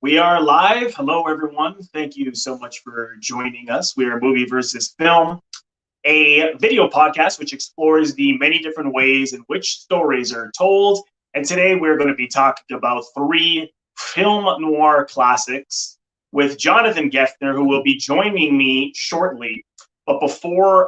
We are live. Hello, everyone. Thank you so much for joining us. We are Movie versus Film, a video podcast which explores the many different ways in which stories are told. And today we're going to be talking about three film noir classics with Jonathan Geffner, who will be joining me shortly. But before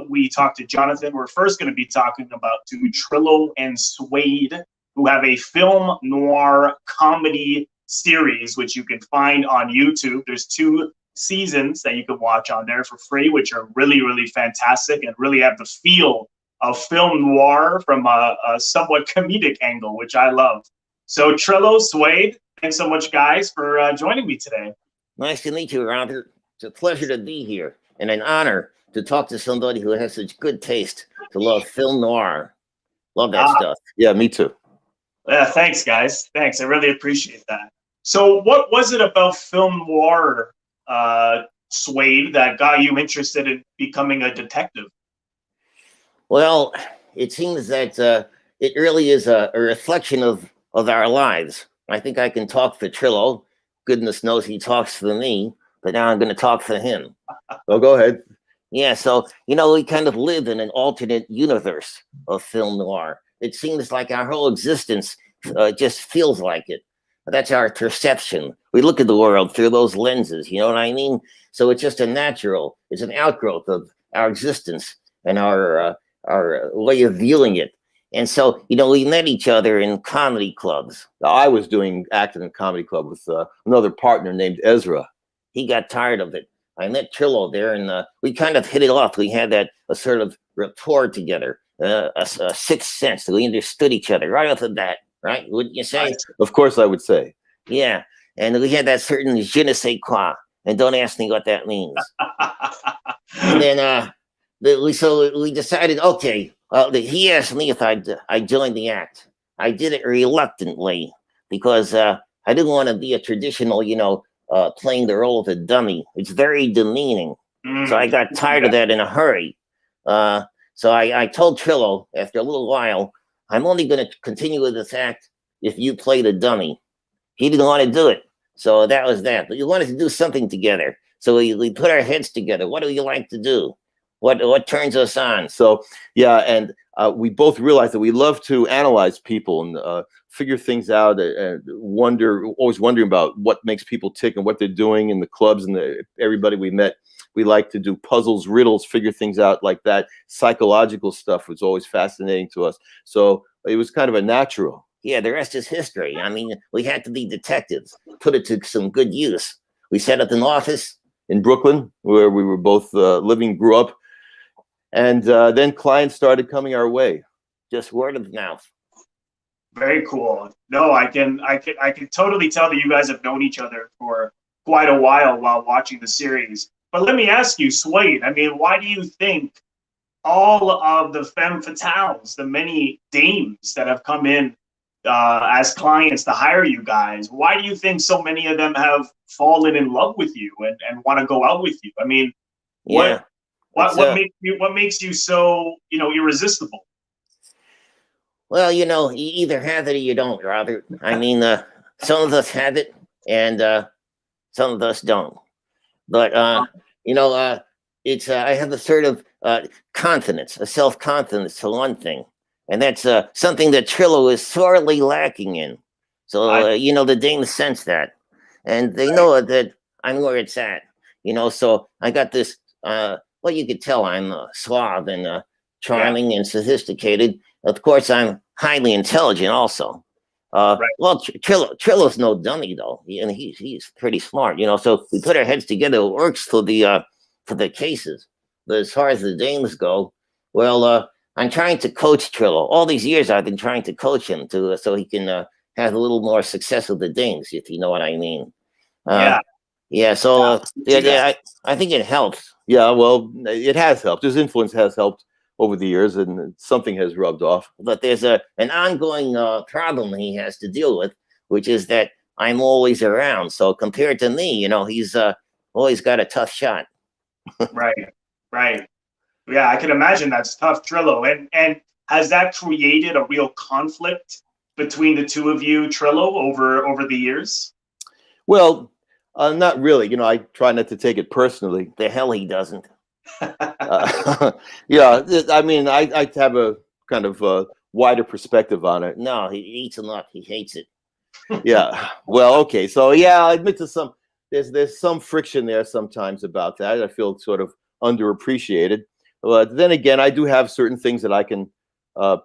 we talk to Jonathan, we're first going to be talking about Trillo and Suede, who have a film noir comedy series, which you can find on YouTube. There's 2 seasons that you can watch on there for free, which are really, really fantastic and really have the feel of film noir from a somewhat comedic angle, which I love. So Trillo, Suede, thanks so much, guys, for joining me today. Nice to meet you, Robert. It's a pleasure to be here and an honor to talk to somebody who has such good taste to love film noir. Love that stuff. Yeah, me too. Yeah, thanks, guys. Thanks. I really appreciate that. So what was it about film noir, Suede, that got you interested in becoming a detective? Well, it seems that it really is a reflection of our lives. I think I can talk for Trillo. Goodness knows he talks for me, but now I'm going to talk for him. Oh, go ahead. Yeah, so, we kind of live in an alternate universe of film noir. It seems like our whole existence just feels like it. That's our perception. We look at the world through those lenses, you know what I mean? So it's just it's an outgrowth of our existence and our way of viewing it. And so, we met each other in comedy clubs. I was doing acting in a comedy club with another partner named Ezra. He got tired of it. I met Trillo there, and we kind of hit it off. We had a sort of rapport together, a sixth sense. We understood each other right off the bat, right? Wouldn't you say? Of course, I would say. Yeah, and we had that certain je ne sais quoi, and don't ask me what that means. And then we decided, okay. He asked me if I joined the act. I did it reluctantly because I didn't want to be a traditional, playing the role of a dummy. It's very demeaning. So I got tired of that in a hurry. So I told Trillo after a little while, I'm only going to continue with this act if you play the dummy. He didn't want to do it. So that was that. But we wanted to do something together. So we put our heads together. What do you like to do? What turns us on? So, yeah, and we both realized that we love to analyze people and figure things out and always wondering about what makes people tick and what they're doing in the clubs and everybody we met. We like to do puzzles, riddles, figure things out like that. Psychological stuff was always fascinating to us. So it was kind of a natural. Yeah, the rest is history. I mean, we had to be detectives, put it to some good use. We set up an office in Brooklyn where we were both grew up. And then clients started coming our way. Just word of mouth. Very cool. No, I can totally tell that you guys have known each other for quite a while watching the series. But let me ask you, Suede, I mean, why do you think all of the femme fatales, the many dames that have come in as clients to hire you guys, why do you think so many of them have fallen in love with you and want to go out with you? I mean, yeah. What makes you so, irresistible? Well, you either have it or you don't, Robert. I mean, some of us have it and some of us don't. But, it's I have a sort of confidence, a self-confidence to one thing. And that's something that Trillo is sorely lacking in. So, the dames sense that. And they know that I'm where it's at, so I got this... well, you could tell I'm suave and charming and sophisticated. Of course, I'm highly intelligent also. Right. Well, Trillo's no dummy, though. And he's pretty smart, So we put our heads together. It works for the cases. But as far as the dames go, well, I'm trying to coach Trillo. All these years I've been trying to coach him so he can have a little more success with the dames, if you know what I mean. Yeah, so I think it helps. Yeah, well, it has helped. His influence has helped over the years, and something has rubbed off. But there's an ongoing problem he has to deal with, which is that I'm always around. So compared to me, he's always got a tough shot. Right. Yeah, I can imagine that's tough, Trillo. And has that created a real conflict between the two of you, Trillo, over the years? Well, not really. You know, I try not to take it personally. The hell he doesn't. Yeah, I mean, I have a kind of wider perspective on it. No, he eats enough. He hates it. Yeah. Well, okay. So yeah, I admit to some. There's some friction there sometimes about that. I feel sort of underappreciated. But then again, I do have certain things that I can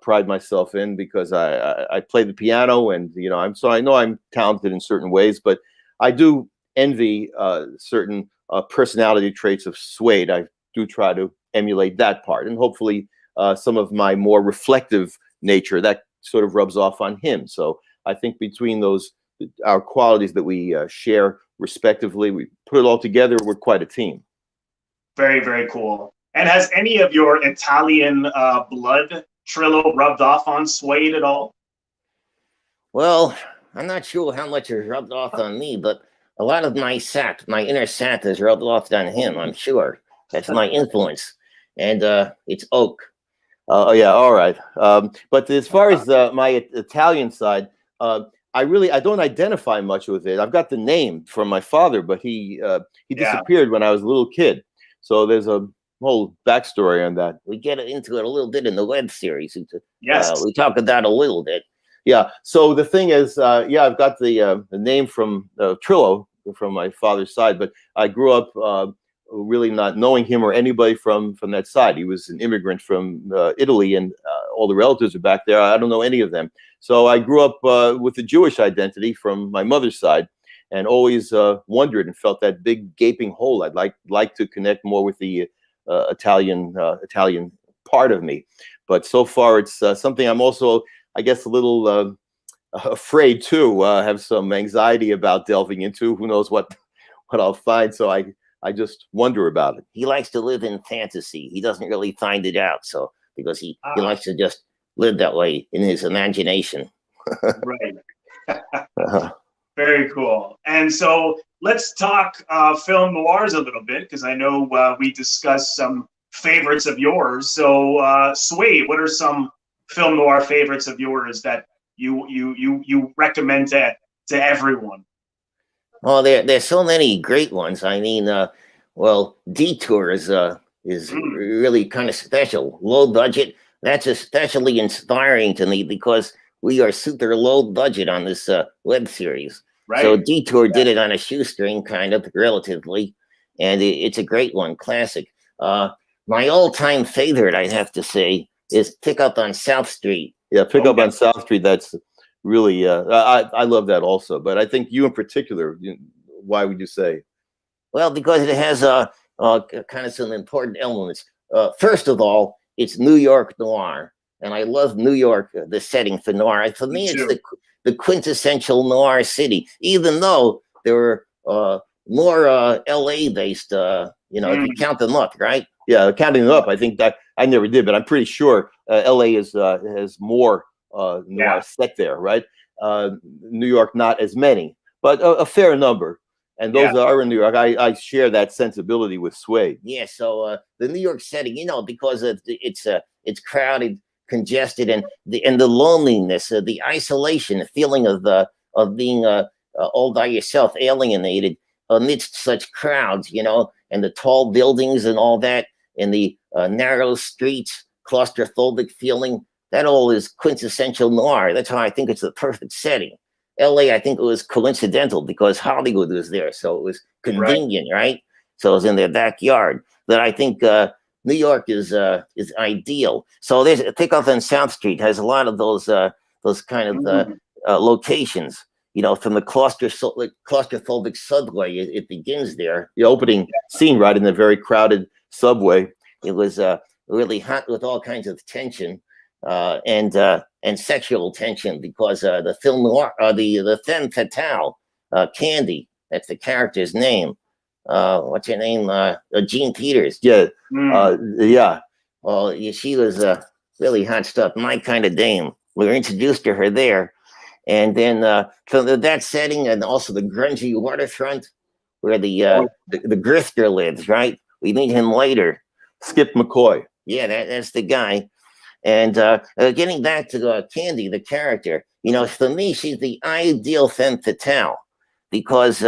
pride myself in because I play the piano, and you know, I know I'm talented in certain ways, but I do envy certain personality traits of Suede. I do try to emulate that part, and hopefully some of my more reflective nature that sort of rubs off on him. So I think between those, our qualities that we share respectively, we put it all together, we're quite a team. Very, very cool. And has any of your Italian blood, Trillo, rubbed off on Suede at all? Well, I'm not sure how much is rubbed off on me, but a lot of my inner sat is rubbed off on him, I'm sure. That's my influence. And it's oak. Oh yeah, all right. But as far as my Italian side, I don't identify much with it. I've got the name from my father, but he disappeared when I was a little kid. So there's a whole backstory on that. We get into it a little bit in the web series. Yes, we talk about a little bit. Yeah. So the thing is, yeah, I've got the name from Trillo from my father's side, but I grew up really not knowing him or anybody from that side. He was an immigrant from Italy, and all the relatives are back there. I don't know any of them. So I grew up with the Jewish identity from my mother's side, and always wondered and felt that big gaping hole. I'd like to connect more with the Italian part of me, but so far it's something I'm also, I guess, a little afraid to have some anxiety about delving into. Who knows what I'll find? So I just wonder about it. He likes to live in fantasy. He doesn't really find it out, so because he likes to just live that way in his imagination. Right. Very cool. And so let's talk film noirs a little bit, because I know we discussed some favorites of yours. So Suede, what are some film noir favorites of yours that you recommend to everyone? Oh, there's so many great ones. I mean, well, Detour is really kind of special. Low budget. That's especially inspiring to me because we are super low budget on this web series. Right. So Detour did it on a shoestring, kind of, relatively, and it's a great one, classic. My all-time favorite, I have to say, is Pick Up on South Street. Yeah, Pick Up on South Street. That's really, I love that also. But I think you in particular, why would you say? Well, because it has kind of some important elements. First of all, it's New York noir, and I love New York, the setting for noir. For me, it's the quintessential noir city, even though there were more LA based, if you count them up, right? Yeah, counting them up, I think that I never did, but I'm pretty sure LA has more noir set there, right? New York, not as many, but a fair number. And those are in New York. I share that sensibility with Suede. Yeah, so the New York setting, because it's crowded, congested, and the loneliness, the isolation, the feeling of being all by yourself, alienated amidst such crowds, and the tall buildings and all that, and the narrow streets, claustrophobic feeling. That all is quintessential noir. That's how I think it's the perfect setting. LA, I think it was coincidental because Hollywood was there, so it was convenient, right? So it was in their backyard. But I think New York is ideal. So there's Pick Up on South Street has a lot of those kind of locations. From the claustrophobic subway, it begins there. The opening scene, right in the very crowded subway. It was really hot with all kinds of tension. And sexual tension because the film noir, the femme fatale, Candy, that's the character's name. What's her name? Jean Peters. Yeah. Yeah. Well, she was really hot stuff. My kind of dame. We were introduced to her there, and then that setting, and also the grungy waterfront where the grifter lives. Right. We meet him later. Skip McCoy. Yeah, that's the guy. And getting back to Candy, the character, for me, she's the ideal femme fatale because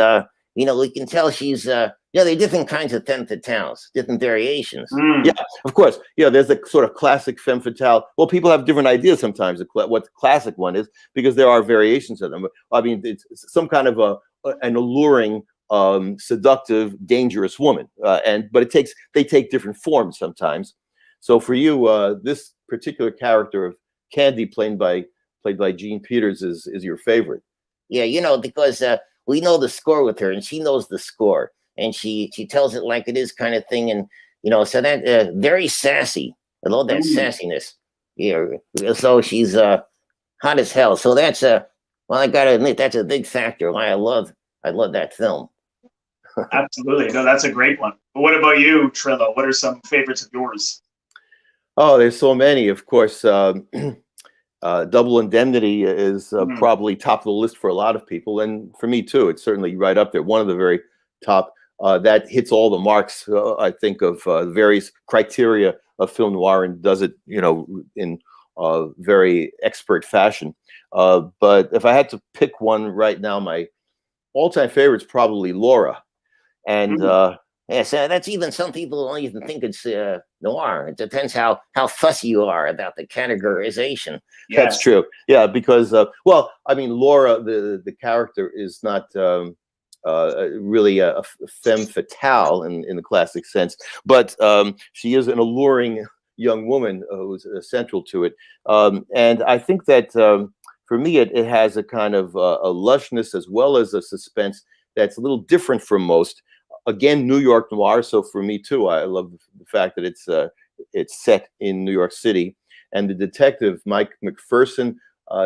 we can tell she's there are different kinds of femme fatales, different variations. Yeah, of course. Yeah, there's a sort of classic femme fatale. Well, people have different ideas sometimes of what the classic one is, because there are variations of them. I mean, it's some kind of an alluring, seductive, dangerous woman, but they take different forms sometimes. So for you, this particular character of Candy, played by Jean Peters, is your favorite. Yeah, because we know the score with her, and she knows the score, and she tells it like it is, kind of thing, and so that very sassy. I love that sassiness. Yeah, so she's hot as hell. So that's I gotta admit, that's a big factor why I love that film. Absolutely, no, that's a great one. But what about you, Trillo? What are some favorites of yours? Oh, there's so many, of course. Double Indemnity is probably top of the list for a lot of people, and for me too. It's certainly right up there, one of the very top. That hits all the marks, I think, of various criteria of film noir, and does it, in very expert fashion. But if I had to pick one right now, my all-time favorite is probably Laura, and yes, that's even some people don't even think it's noir. It depends how fussy you are about the categorization. Yes. That's true. Yeah, because Laura, the character is not really a femme fatale in the classic sense, but she is an alluring young woman who's central to it. And I think that for me, it has a kind of a lushness as well as a suspense that's a little different from most. Again, New York noir. So for me too, I love the fact that it's set in New York City, and the detective Mike McPherson,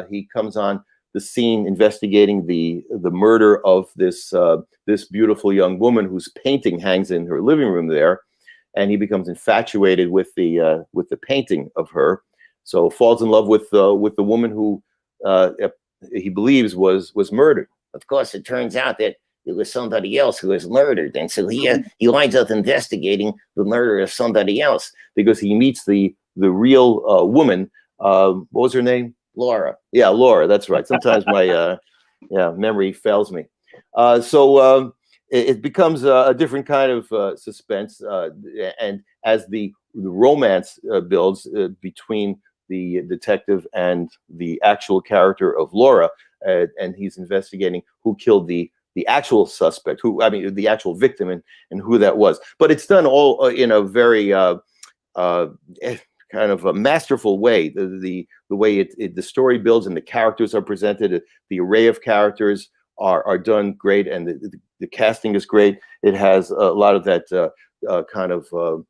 he comes on the scene investigating the murder of this beautiful young woman whose painting hangs in her living room there, and he becomes infatuated with the painting of her. So falls in love with the woman who he believes was murdered. Of course, it turns out that it was somebody else who was murdered, and so he winds up investigating the murder of somebody else, because he meets the real woman. What was her name? Laura. Yeah, Laura. That's right. Sometimes my memory fails me. So it becomes a different kind of suspense, and as the romance builds between the detective and the actual character of Laura, and he's investigating who killed the actual suspect, the actual victim, and who that was. But it's done all in a very kind of a masterful way. The way the story builds and the characters are presented, the array of characters are done great, and the casting is great. It has a lot of that kind of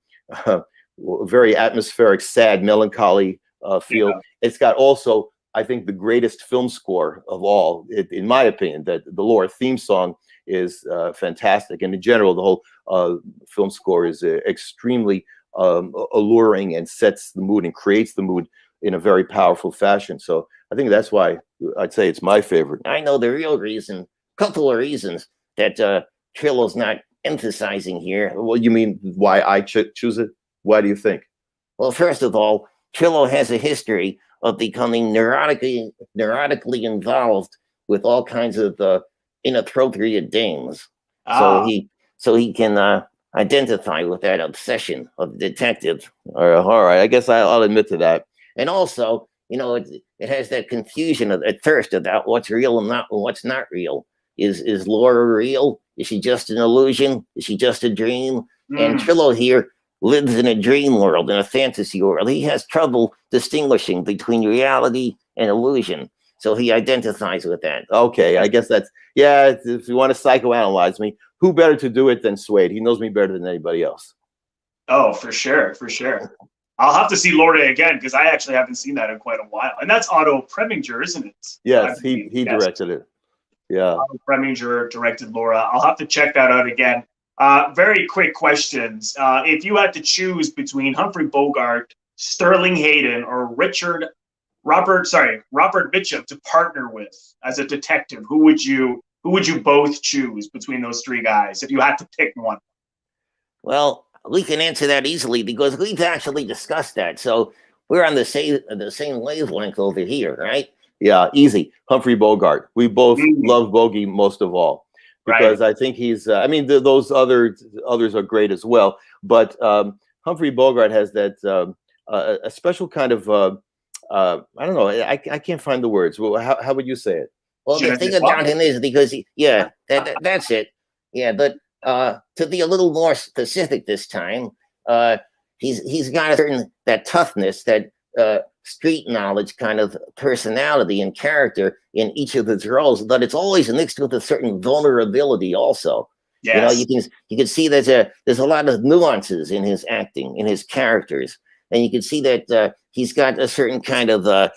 very atmospheric, sad, melancholy feel. Yeah. It's got also, I think, the greatest film score of all, in my opinion. That the Laura theme song is fantastic, and in general, the whole film score is extremely alluring and sets the mood and creates the mood in a very powerful fashion. So I think that's why I'd say it's my favorite. I know the real reason, couple of reasons that Trillo's not emphasizing here. Well, you mean why I choose it? Why do you think? Well, first of all, Trillo has a history of becoming neurotically involved with all kinds of inappropriate dames. So he can identify with that obsession of the detective. All right, I guess I'll admit to that. And also, it has that confusion at first about what's real and what's not real. Is Laura real? Is she just an illusion? Is she just a dream? And Trillo here lives in a dream world, in a fantasy world. He has trouble distinguishing between reality and illusion. So he identifies with that. Okay, I guess that's, if you want to psychoanalyze me, who better to do it than Suede? He knows me better than anybody else. Oh, for sure. I'll have to see Laura again, because I actually haven't seen that in quite a while. And that's Otto Preminger, isn't it? Yes, he directed it. Yeah. Otto Preminger directed Laura. I'll have to check that out again. Very quick questions. If you had to choose between Humphrey Bogart, Sterling Hayden, or Robert Mitchum to partner with as a detective, who would you both choose between those three guys if you had to pick one? Well, we can answer that easily because we've actually discussed that. So we're on the same wavelength over here, right? Yeah, easy. Humphrey Bogart. We both love Bogey most of all. because I think he's. I mean, those others are great as well, but Humphrey Bogart has that a special kind of. I don't know. I can't find the words. Well, how would you say it? Well, the thing about him is because that's it. Yeah, but to be a little more specific this time, he's got a certain that toughness, that street knowledge kind of personality and character in each of his roles, but it's always mixed with a certain vulnerability also. Yes. You know, you can see there's a lot of nuances in his acting, in his characters, and you can see that he's got a certain kind of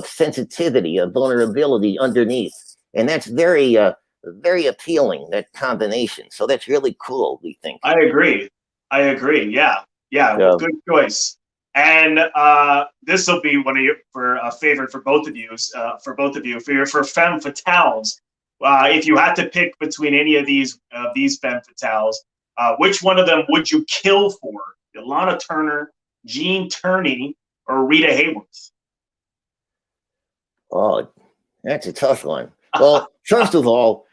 sensitivity, a vulnerability underneath, and that's very appealing, that combination. So that's really cool, we think. I agree. Yeah. Good choice. And this will be one of your favorite for both of you. For femme fatales, if you had to pick between any of these femme fatales, which one of them would you kill for? Lana Turner, Jean Tierney, or Rita Hayworth? Oh, that's a tough one. Well, first of all,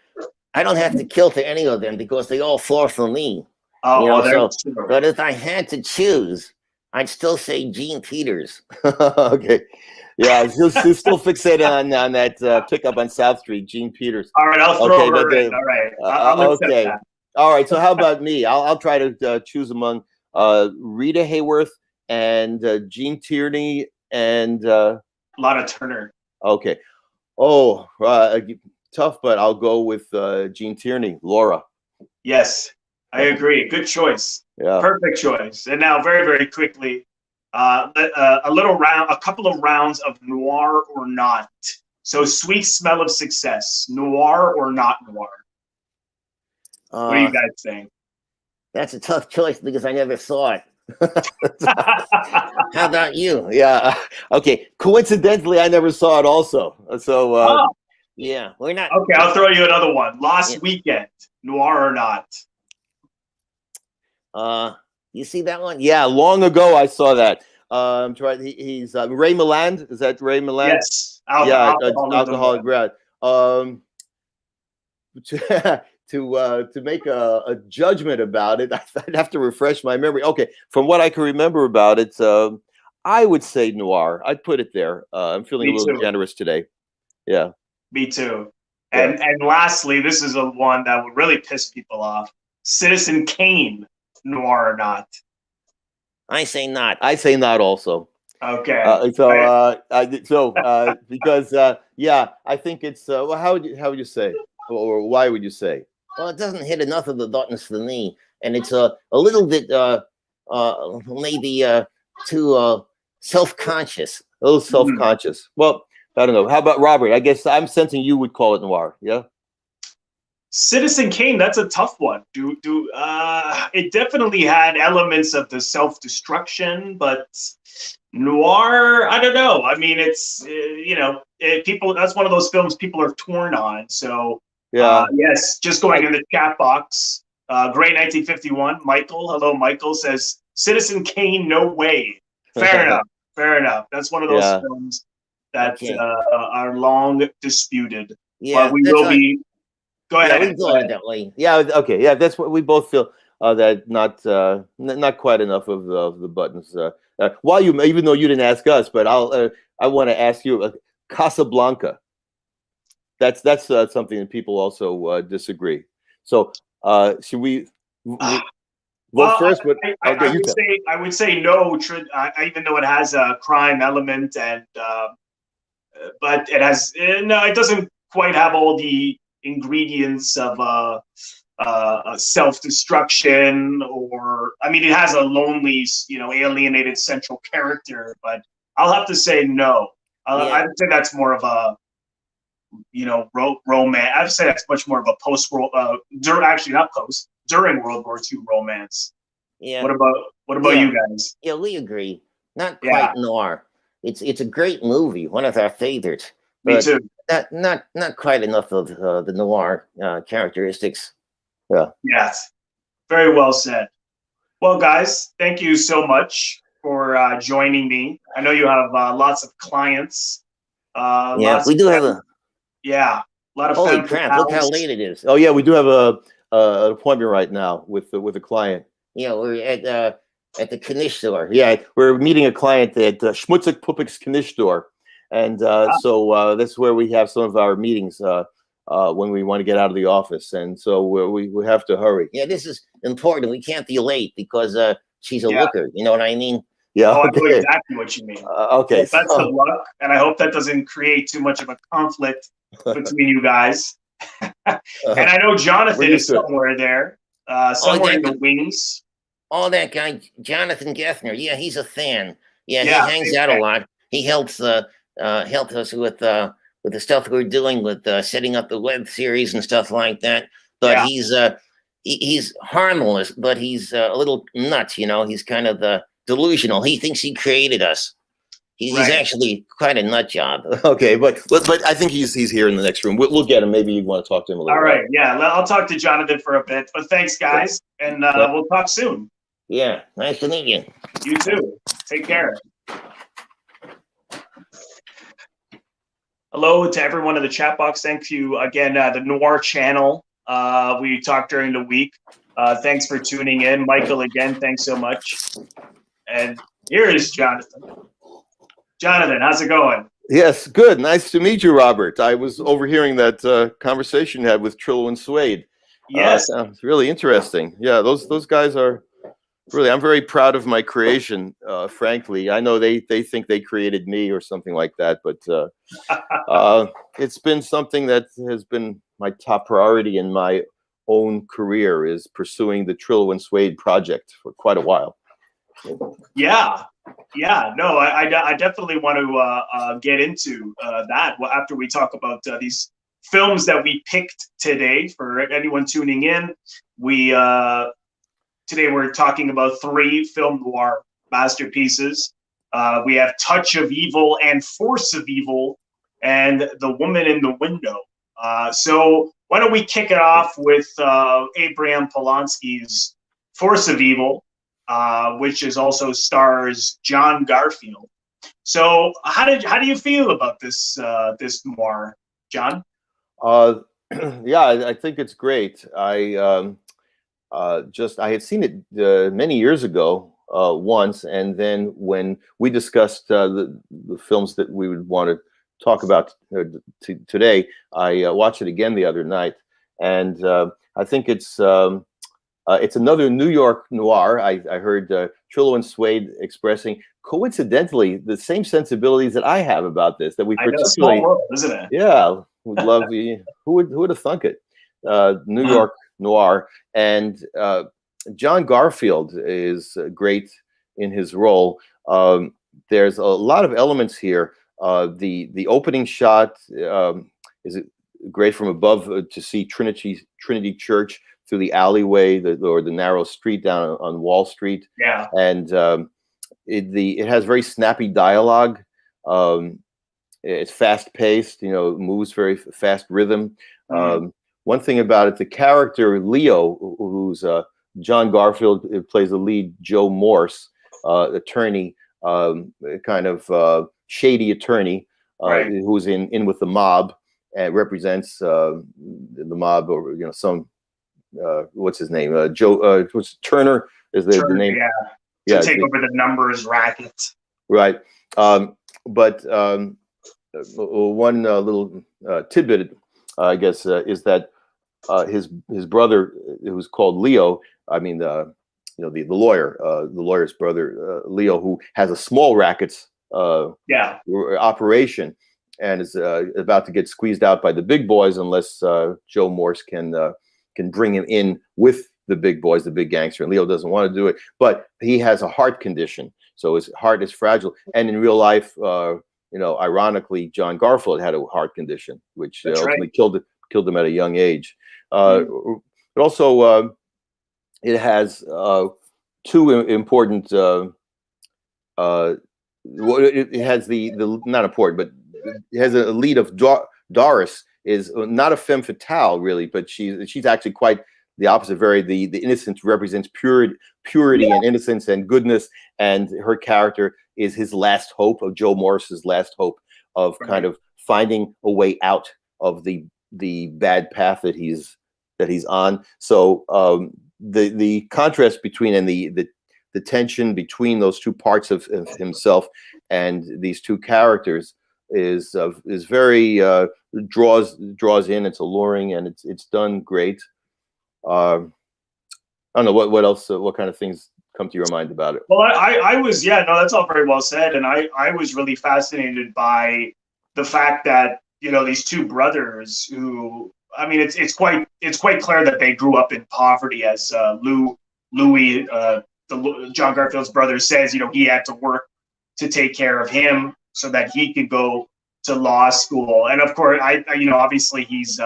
I don't have to kill to any of them because they all fall for me. But if I had to choose, I'd still say Jean Peters. Okay. Yeah, she's still fixated on that pickup on South Street, Jean Peters. All right, I'll throw her in. All right. I'll accept that. All right, so how about me? I'll try to choose among Rita Hayworth and Jean Tierney and Lana Turner. Okay. Oh, tough, but I'll go with Jean Tierney, Laura. Yes, I agree. Good choice. Yeah. Perfect choice. And now, very, very quickly, a couple of rounds of noir or not. So, Sweet Smell of Success, noir or not noir? What do you guys think? That's a tough choice because I never saw it. How about you? Yeah. Okay. Coincidentally, I never saw it also. So, yeah, we're not. Okay, I'll throw you another one. Lost Weekend, noir or not? You see that one? Yeah, long ago I saw that. I'm trying. He's Ray Milland. Is that Ray Milland? Yes. Alcoholic grad. To make a judgment about it, I'd have to refresh my memory. Okay, from what I can remember about it, I would say noir. I'd put it there. I'm feeling a little generous today. Yeah. Me too. And lastly, this is a one that would really piss people off. Citizen Kane, noir or not? I say not. I say not also. Okay. Because I think it's well, how would you say, or why would you say? Well, it doesn't hit enough of the buttons for me, and it's a little bit maybe too self-conscious. A little self-conscious. Well, I don't know. How about Robert? I guess I'm sensing you would call it noir. Yeah. Citizen Kane, that's a tough one. It definitely had elements of the self-destruction, but noir, I don't know. I mean, it's people. That's one of those films people are torn on. So yes, just going in the chat box. Great 1951. Michael, hello, Michael says Citizen Kane, no way. Fair enough. Fair enough. That's one of those films that are long disputed. Yeah, but we will be. Go ahead. Yeah, we go ahead that way. Yeah. Okay. Yeah, that's what we both feel. That not quite enough of the buttons. Even though you didn't ask us, but I want to ask you, Casablanca. That's something that people also disagree. So should we vote first? But I would say no. Even though it has a crime element, and but it has it doesn't quite have all the ingredients of self-destruction, or it has a lonely, alienated central character. But I'll have to say no. I would say that's more of a romance. I'd say that's much more of a post-world, during World War II romance. Yeah. What about you guys? Yeah, we agree. Not quite noir. It's a great movie, one of our favorites. Me too. Not quite enough of the noir characteristics. Yeah. Yes. Very well said. Well, guys, thank you so much for joining me. I know you have lots of clients. We do have a. Yeah. A lot of Holy femme crap! Look how fatales. late it is. Oh yeah, we do have an appointment right now with a client. Yeah, we're at the Knish store. Yeah, we're meeting a client at Schmutzig Puppig's Knish store, and so that's where we have some of our meetings when we want to get out of the office, and so we have to hurry. Yeah, this is important. We can't be late because she's a Yeah. looker. You know what I mean? Yeah. Oh, Okay. I know exactly what you mean. Okay. Well, best of luck, and I hope that doesn't create too much of a conflict between you guys. And I know Jonathan is somewhere there, somewhere in the wings. Oh, that guy, Jonathan Geffner. Yeah, he's a fan. Yeah, Yeah, he hangs out a lot. He helps helped us with the stuff we're doing with setting up the web series and stuff like that. But he's harmless, but he's a little nuts. You know, he's kind of delusional. He thinks he created us. He's actually quite a nut job. Okay, but I think he's here in the next room. We'll get him. Maybe you want to talk to him a little. All right, yeah, I'll talk to Jonathan for a bit. But thanks, guys, and we'll talk soon. Yeah, nice to meet you. You too. Take care. Hello to everyone in the chat box. Thank you again, the Noir channel. We talked during the week. Thanks for tuning in. Michael, again, thanks so much. And here is Jonathan. Jonathan, how's it going? Yes, good. Nice to meet you, Robert. I was overhearing that conversation you had with Trillo Suede. Yes. Sounds really interesting. Yeah, those guys are really, I'm very proud of my creation, frankly. I know they think they created me or something like that, but it's been something that has been my top priority in my own career, is pursuing the Trillo Suede project for quite a while. Yeah. No, I definitely want to get into that after we talk about these films that we picked today. For anyone tuning in, today we're talking about 3 film noir masterpieces. We have Touch of Evil and Force of Evil and The Woman in the Window. So why don't we kick it off with Abraham Polansky's Force of Evil, which is also stars John Garfield. So how do you feel about this noir, John? Yeah, I think it's great. I had seen it many years ago once, and then when we discussed the films that we would want to talk about today, I watched it again the other night, and I think it's another New York noir. I heard Trillo Suede expressing, coincidentally, the same sensibilities that I have about this. That we particularly, small world, isn't it? Yeah, would love. Who would have thunk it? New York noir, and John Garfield is great in his role. There's a lot of elements here. The opening shot is great from above to see Trinity Church through the alleyway or the narrow street down on Wall Street. Yeah, and it has very snappy dialogue. It's fast paced. Moves very fast rhythm. One thing about it, the character Leo, who's John Garfield, plays the lead, Joe Morse, attorney, kind of shady attorney, who's in with the mob and represents the mob, or some what's his name? Joe Turner is the name. Yeah, to take over the numbers racket. Right. But one little tidbit, I guess, is that his brother, who's called Leo, I mean, the lawyer's brother, Leo, who has a small rackets operation, and is about to get squeezed out by the big boys unless Joe Morse can bring him in with the big boys, the big gangster. And Leo doesn't want to do it, but he has a heart condition, so his heart is fragile. And in real life, ironically, John Garfield had a heart condition, which ultimately killed him at a young age. But also, it has 2 important. It has the not important, but it has a lead of Doris, is not a femme fatale really, but she's actually quite the opposite. The innocence represents purity and innocence and goodness, and her character is his last hope, of Joe Morris's last hope of kind of finding a way out of the the bad path that he's on. So the contrast between and the tension between those two parts of himself and these two characters is very draws in. It's alluring, and it's done great. I don't know what else. What kind of things come to your mind about it? Well, I was, yeah, no, that's all very well said, and I was really fascinated by the fact that, you know, these two brothers who, I mean, it's quite clear that they grew up in poverty, as Louis, John Garfield's brother, says. You know, he had to work to take care of him so that he could go to law school, and of course, you know, obviously he's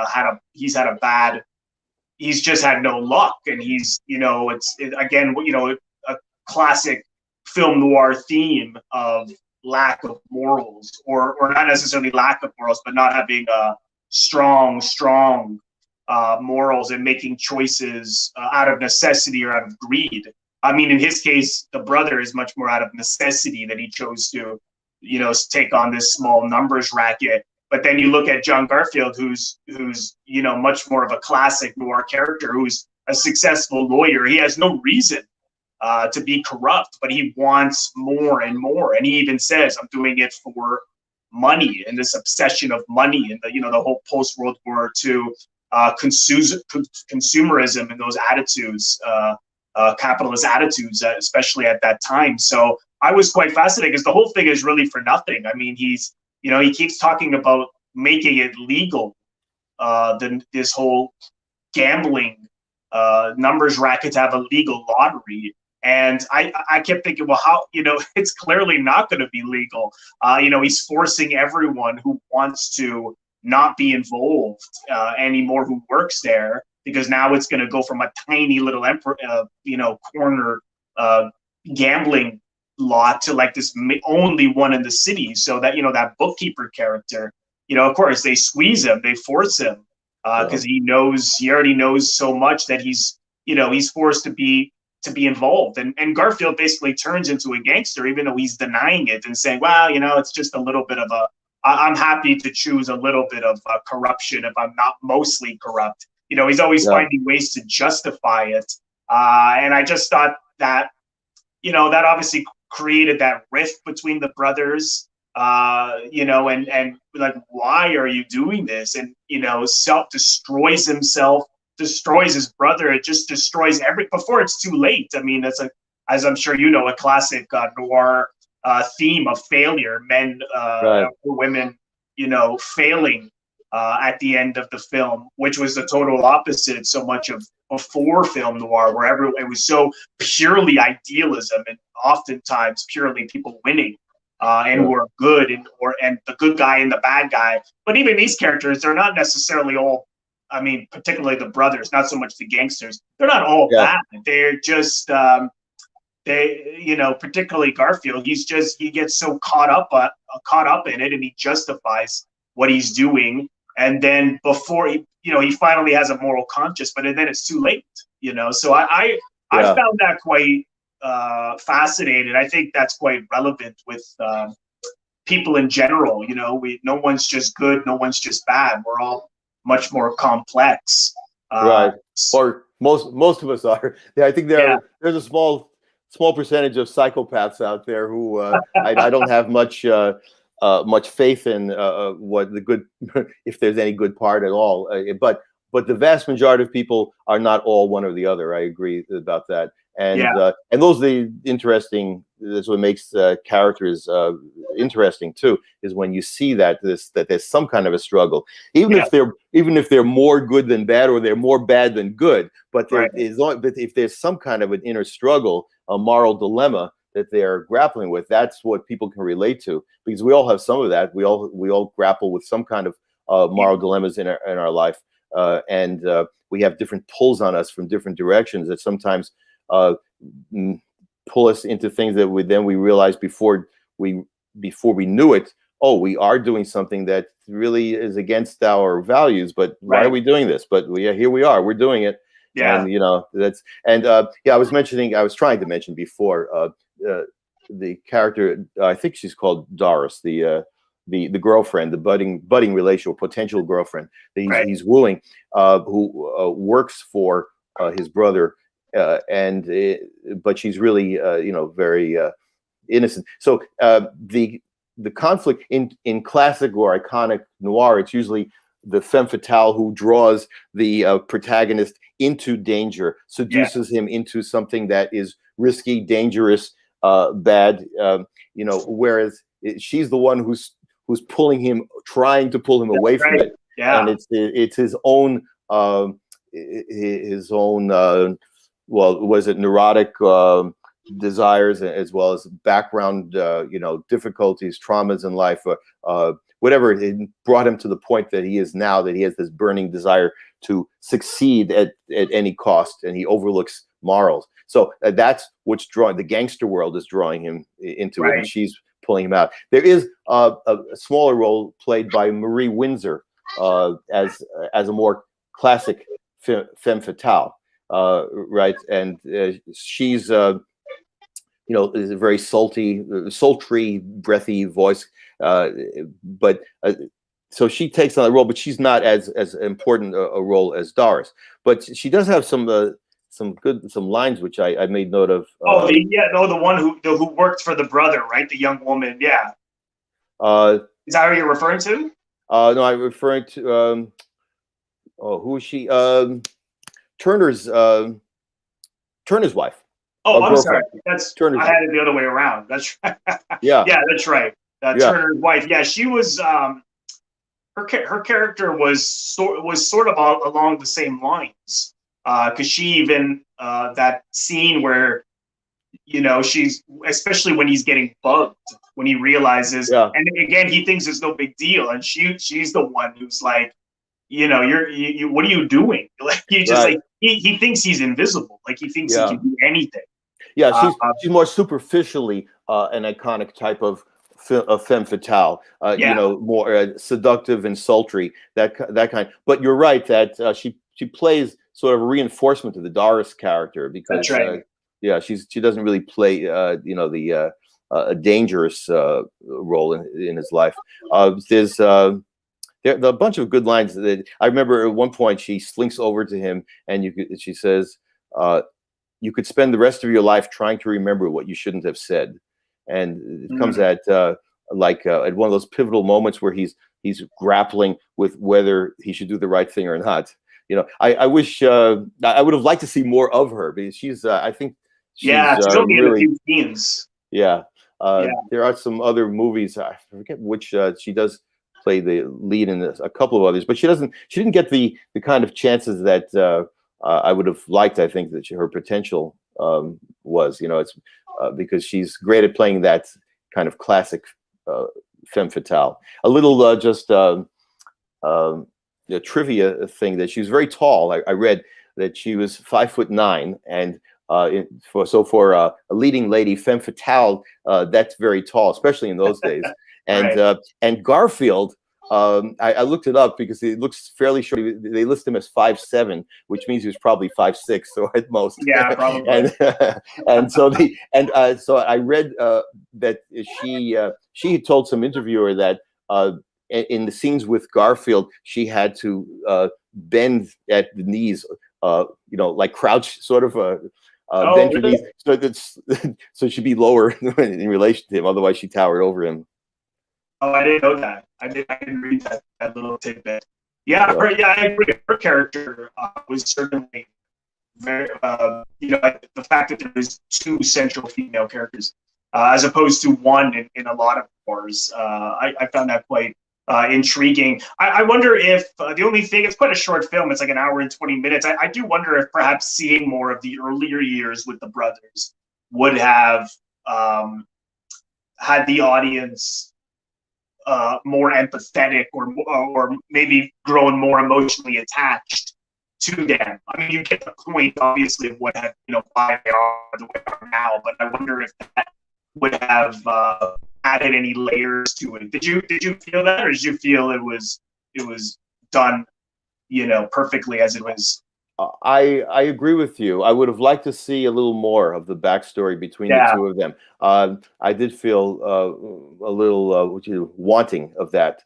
just had no luck, and he's, you know, again, you know, a classic film noir theme of lack of morals, or not necessarily lack of morals, but not having strong morals and making choices out of necessity or out of greed. I mean, in his case, the brother is much more out of necessity that he chose to, you know, take on this small numbers racket. But then you look at John Garfield, who's you know, much more of a classic noir character, who's a successful lawyer. He has no reason to be corrupt, but he wants more and more. And he even says, "I'm doing it for money," and this obsession of money, and the, you know, the whole post-World War II consumerism and those attitudes, capitalist attitudes, especially at that time. So I was quite fascinated because the whole thing is really for nothing. I mean, he's, you know, he keeps talking about making it legal, this whole gambling numbers racket to have a legal lottery. And I kept thinking, well, how, you know, it's clearly not going to be legal. You know, he's forcing everyone who wants to not be involved anymore, who works there, because now it's going to go from a tiny little you know, corner gambling lot to like this only one in the city. So that, you know, that bookkeeper character, you know, of course they squeeze him, they force him because he already knows so much that he's, you know, he's forced to be involved. And Garfield basically turns into a gangster, even though he's denying it and saying, well, you know, it's just a little bit of I'm happy to choose a little bit of corruption if I'm not mostly corrupt. You know, he's always finding ways to justify it. And I just thought that, you know, that obviously created that rift between the brothers, you know, and like, why are you doing this? And, you know, self-destroys himself, destroys his brother. It just destroys before it's too late. I mean, that's as I'm sure you know, a classic noir theme of failure, men or women, you know, failing at the end of the film, which was the total opposite so much of before film noir, where it was so purely idealism and oftentimes purely people winning and who are good, and the good guy and the bad guy. But even these characters, they're not necessarily all, I mean, particularly the brothers, not so much the gangsters, they're not all bad. They're just you know, particularly Garfield, he gets so caught up in it, and he justifies what he's doing. And then before he finally has a moral conscience, but then it's too late, you know? So I found that quite fascinating. I think that's quite relevant with people in general. You know, no one's just good, no one's just bad. We're all much more complex. Right. Or most of us are. Yeah, I think there's a small percentage of psychopaths out there who I don't have much faith in what the good, if there's any good part at all. But the vast majority of people are not all one or the other. I agree about that. And those are the interesting. That's what makes characters interesting too. Is when you see that there's some kind of a struggle, even if they're more good than bad, or they're more bad than good. But if there's some kind of an inner struggle, a moral dilemma that they're grappling with, that's what people can relate to, because we all have some of that. We all grapple with some kind of moral dilemmas in our life, and we have different pulls on us from different directions that sometimes pull us into things that we realize before we knew it. Oh, we are doing something that really is against our values, but why are we doing this? But here we are, we're doing it. Yeah. And you know, I was trying to mention before the character, I think she's called Doris, the the girlfriend, the budding relation or potential girlfriend that he's wooing, who works for his brother, but she's really very innocent. So the conflict in classic or iconic noir, it's usually the femme fatale who draws the protagonist into danger, seduces him into something that is risky, dangerous, bad. Whereas she's the one who's trying to pull him away from it. Yeah. And it's his own neurotic desires, as well as background, difficulties, traumas in life, whatever it brought him to the point that he is now, that he has this burning desire to succeed at any cost, and he overlooks morals. So that's what's drawing, the gangster world is drawing him into it, and she's pulling him out. There is a smaller role played by Marie Windsor as a more classic femme fatale, right? And she's is a very sultry, breathy voice, so she takes on the role, but she's not as important a role as Doris. But she does have some lines which I made note of. The one who worked for the brother, right? The young woman, yeah. Is that who you're referring to? No, I'm referring to who is she? Turner's wife. Oh, I'm sorry. That's Turner's. I had it the other way around. That's right. Yeah, that's right. Turner's wife. Yeah, she was. Her character was sort of along the same lines, because she even that scene where she's, especially when he's getting bugged, when he realizes, and again he thinks it's no big deal, and she's the one who's like, you what are you doing? Like he just like he thinks he's invisible, like he thinks he can do anything. Yeah, she's more superficially an iconic type of femme fatale, more seductive and sultry, that kind. But you're right that she plays sort of a reinforcement to the Doris character, because she doesn't really play a dangerous role in his life. There are a bunch of good lines that I remember. At one point, she slinks over to him and she says, "You could spend the rest of your life trying to remember what you shouldn't have said." And it comes at one of those pivotal moments where he's grappling with whether he should do the right thing or not. I wish I would have liked to see more of her, because she's I think she's only really in a few scenes. There are some other movies, I forget which, she does play the lead in a couple of others, but she didn't get the kind of chances that I would have liked. I think that her potential was, it's because she's great at playing that kind of classic femme fatale. A little the trivia thing, that she was very tall. I read that she was 5'9", and for a leading lady femme fatale, that's very tall, especially in those days. And and Garfield, I looked it up because it looks fairly short. They list him as 5'7", which means he was probably 5'6", so at most. Yeah, probably. So I read that she had told some interviewer that in the scenes with Garfield, she had to bend at the knees, like crouch, sort of bend her knees, so she'd be lower in relation to him. Otherwise, she towered over him. Oh, I didn't know that. I didn't read that little tidbit. I agree. Her character was certainly very, the fact that there was two central female characters as opposed to one in a lot of wars. I found that quite intriguing. I wonder if the only thing, it's quite a short film. It's like an hour and 20 minutes. I do wonder if perhaps seeing more of the earlier years with the brothers would have had the audience more empathetic, or maybe grown more emotionally attached to them. I mean, you get the point, obviously, of why they are the way they are now. But I wonder if that would have added any layers to it. Did you feel that, or did you feel it was done, perfectly as it was I agree with you. I would have liked to see a little more of the backstory between the two of them. I did feel a little wanting of that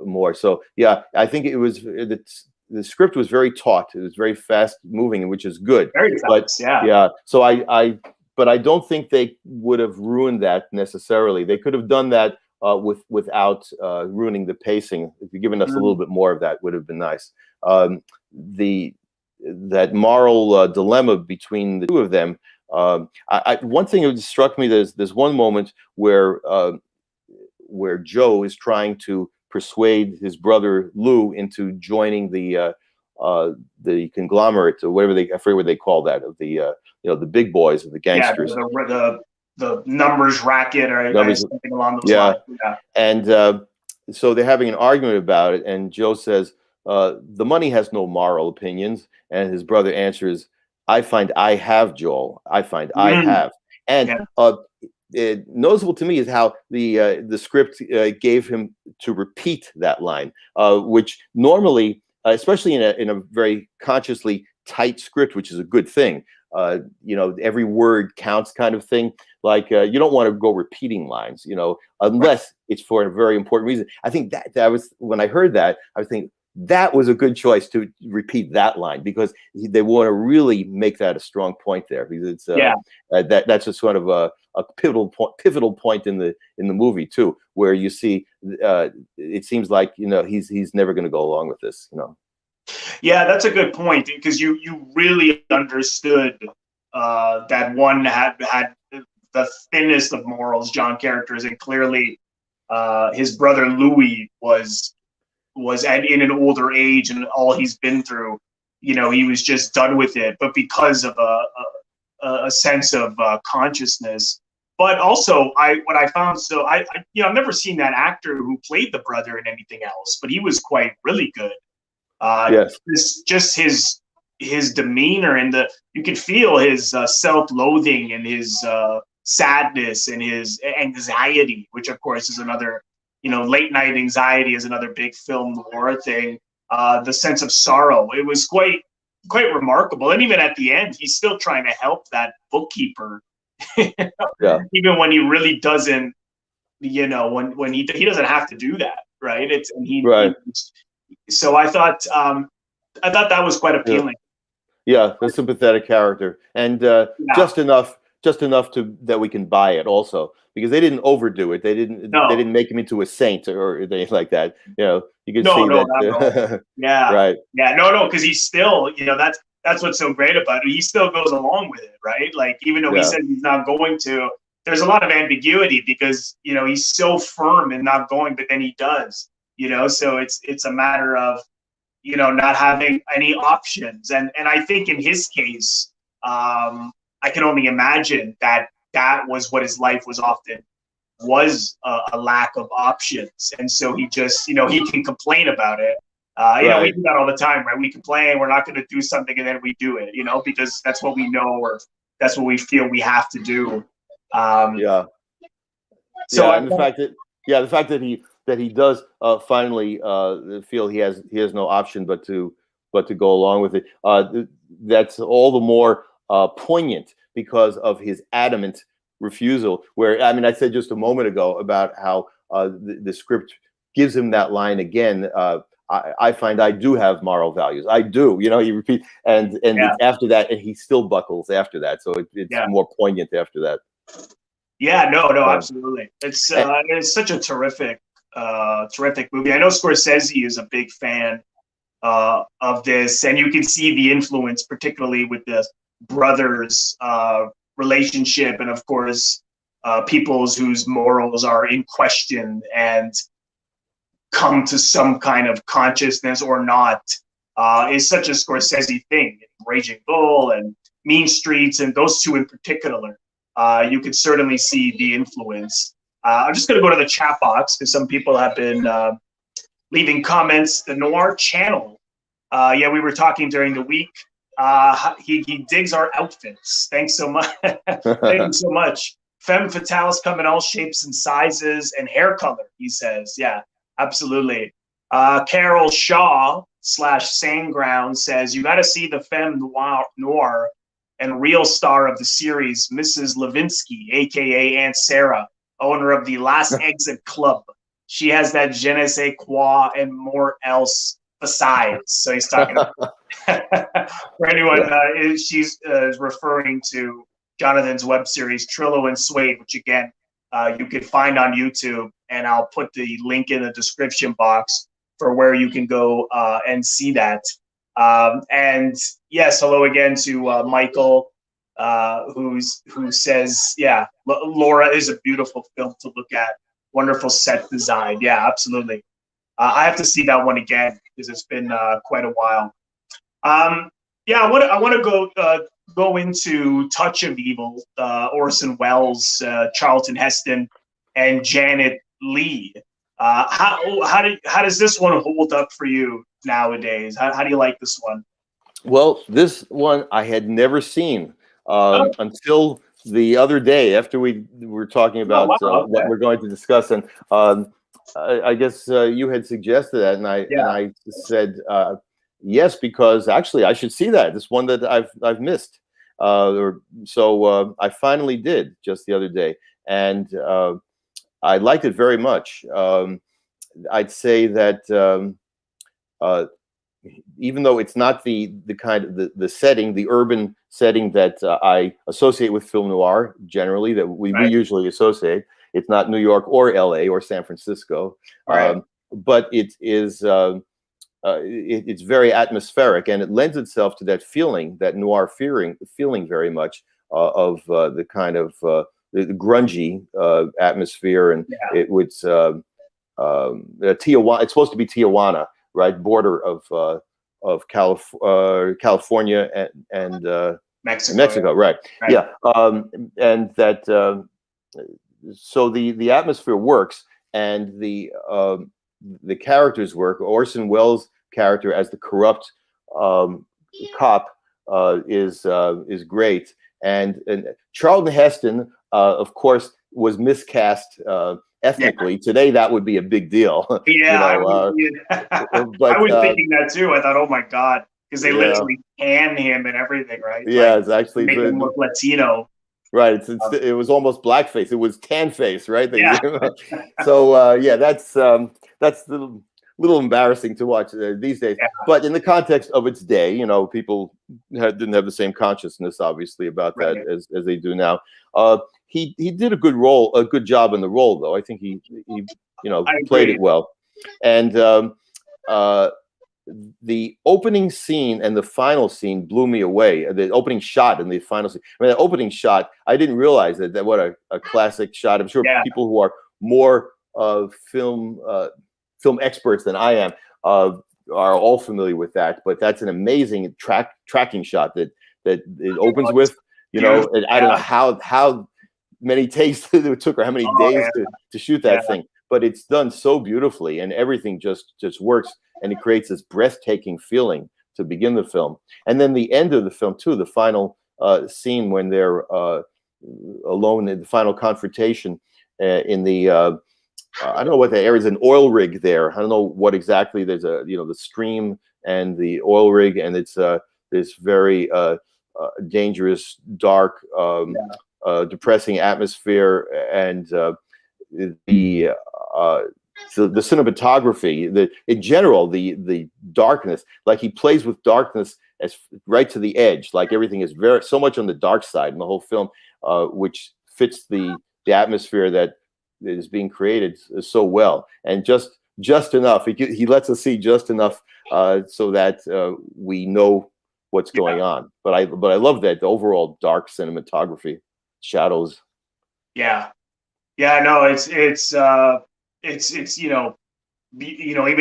more. So yeah, I think it was the script was very taut. It was very fast moving, which is good. Very fast, yeah. So but I don't think they would have ruined that necessarily. They could have done that without ruining the pacing. If you'd given us a little bit more of that, would have been nice. That moral dilemma between the two of them. One thing that struck me, there's one moment where Joe is trying to persuade his brother Lou into joining the conglomerate, or whatever I forget what they call that, of the the big boys, of the gangsters. Yeah, the numbers racket, or something along those lines. Yeah. And so they're having an argument about it, and Joe says, the money has no moral opinions, and his brother answers, I find I have, Joel. I find I have. And noticeable to me is how the script gave him to repeat that line, which normally, especially in a very consciously tight script, which is a good thing, every word counts kind of thing. Like you don't want to go repeating lines, unless it's for a very important reason. I think that was, when I heard that, I was thinking, that was a good choice to repeat that line, because they want to really make that a strong point there, because it's that's a sort of a pivotal point in the movie too, where you see it seems like he's never going to go along with this. Yeah, that's a good point, because you really understood that one had the thinnest of morals, John characters, and clearly his brother Louis was in an older age, and all he's been through, he was just done with it. But because of a sense of consciousness, but also what I found, so I've never seen that actor who played the brother in anything else, but he was really good. Yes, just his demeanor, and you could feel his self-loathing and his sadness and his anxiety, which of course is another. Late night anxiety is another big film noir thing. The sense of sorrow, it was quite remarkable. And even at the end, he's still trying to help that bookkeeper, even when he really doesn't, when he doesn't have to do that, right? So I thought that was quite appealing. Yeah, a sympathetic character, and just enough that we can buy it also, because they didn't overdo it. They didn't make him into a saint or anything like that. You can see that. Right. Yeah, no, because he's still, that's what's so great about it. He still goes along with it, right? Like, even though he said he's not going to, there's a lot of ambiguity, because he's so firm in not going, but then he does. So it's a matter of not having any options, and I think in his case, I can only imagine that was what his life was often, a lack of options. And so he just, he can complain about it. We do that all the time, right? We complain, we're not going to do something, and then we do it, because that's what we know, or that's what we feel we have to do. And the fact that he does finally feel he has no option but to go along with it. That's all the more poignant because of his adamant refusal. Where, I said just a moment ago about how the script gives him that line again. I find I do have moral values. I do. He repeats, and after that, and he still buckles after that. So it's more poignant after that. Yeah, no, absolutely. It's such a terrific movie. I know Scorsese is a big fan of this, and you can see the influence, particularly with the brothers' relationship, and of course, peoples whose morals are in question and come to some kind of consciousness or not, is such a Scorsese thing. Raging Bull and Mean Streets, and those two in particular, you could certainly see the influence. I'm just going to go to the chat box, because some people have been leaving comments. The Noir channel, we were talking during the week. He digs our outfits. Thanks so much. Thank you so much. Femme fatales come in all shapes and sizes and hair color, he says. Yeah, absolutely. Carol Shaw /Sandground says, you got to see the femme noir and real star of the series, Mrs. Levinsky, aka Aunt Sarah, owner of the Last Exit Club. She has that je ne sais quoi and more else besides. So he's talking about for anyone, she's referring to Jonathan's web series Trillo Suede, which again you can find on YouTube, and I'll put the link in the description box for where you can go and see that. And yes, hello again to Michael, who says, yeah, Laura is a beautiful film to look at. Wonderful set design. Yeah, absolutely. I have to see that one again because it's been quite a while. Yeah, I want to go into Touch of Evil, Orson Welles, Charlton Heston, and Janet Leigh. How does this one hold up for you nowadays? How do you like this one? Well, this one I had never seen until the other day after we were talking about what we're going to discuss, and I guess you had suggested that, and I said yes, because actually I should see that. This one that I've missed, so I finally did just the other day, and I liked it very much. I'd say that even though it's not the kind of the setting, the urban setting that I associate with film noir generally, that we usually associate, it's not New York or LA or San Francisco, but it is it's very atmospheric, and it lends itself to that feeling, that noir feeling very much of the kind of the grungy atmosphere, and it was Tijuana. It's supposed to be Tijuana, right, border of California and Mexico, right? Yeah, and that so the atmosphere works, and the characters work. Orson Welles' character as the corrupt cop is great, and Charlton Heston, of course, was miscast ethnically. Today that would be a big deal. Yeah, but, I was thinking that too. I thought, oh my god, because they literally tan him and everything, right? Yeah, it's actually make him look Latino. Right, it was almost blackface. It was tan face, right? So yeah, that's a little embarrassing to watch these days. Yeah. But in the context of its day, people didn't have the same consciousness, obviously, about that as they do now. He did a good job in the role, though. I think he played it well. And the opening scene and the final scene blew me away. The opening shot and the final scene. I mean, the opening shot, I didn't realize that what a classic shot. I'm sure people who are more film experts than I am are all familiar with that. But that's an amazing tracking shot that it opens with. And I don't know how many takes it took or how many days to shoot that thing, but it's done so beautifully, and everything just works, and it creates this breathtaking feeling to begin the film. And then the end of the film too, the final scene when they're alone in the final confrontation in the I don't know what the area is, an oil rig there. I don't know what exactly. There's the stream and the oil rig, and it's this very dangerous, dark, depressing atmosphere, and the cinematography, in general, the darkness, like he plays with darkness as right to the edge, like everything is so much on the dark side in the whole film, which fits the atmosphere that is being created so well, and just enough. He lets us see just enough so that we know what's going on. But I love that the overall dark cinematography, shadows. No, it's even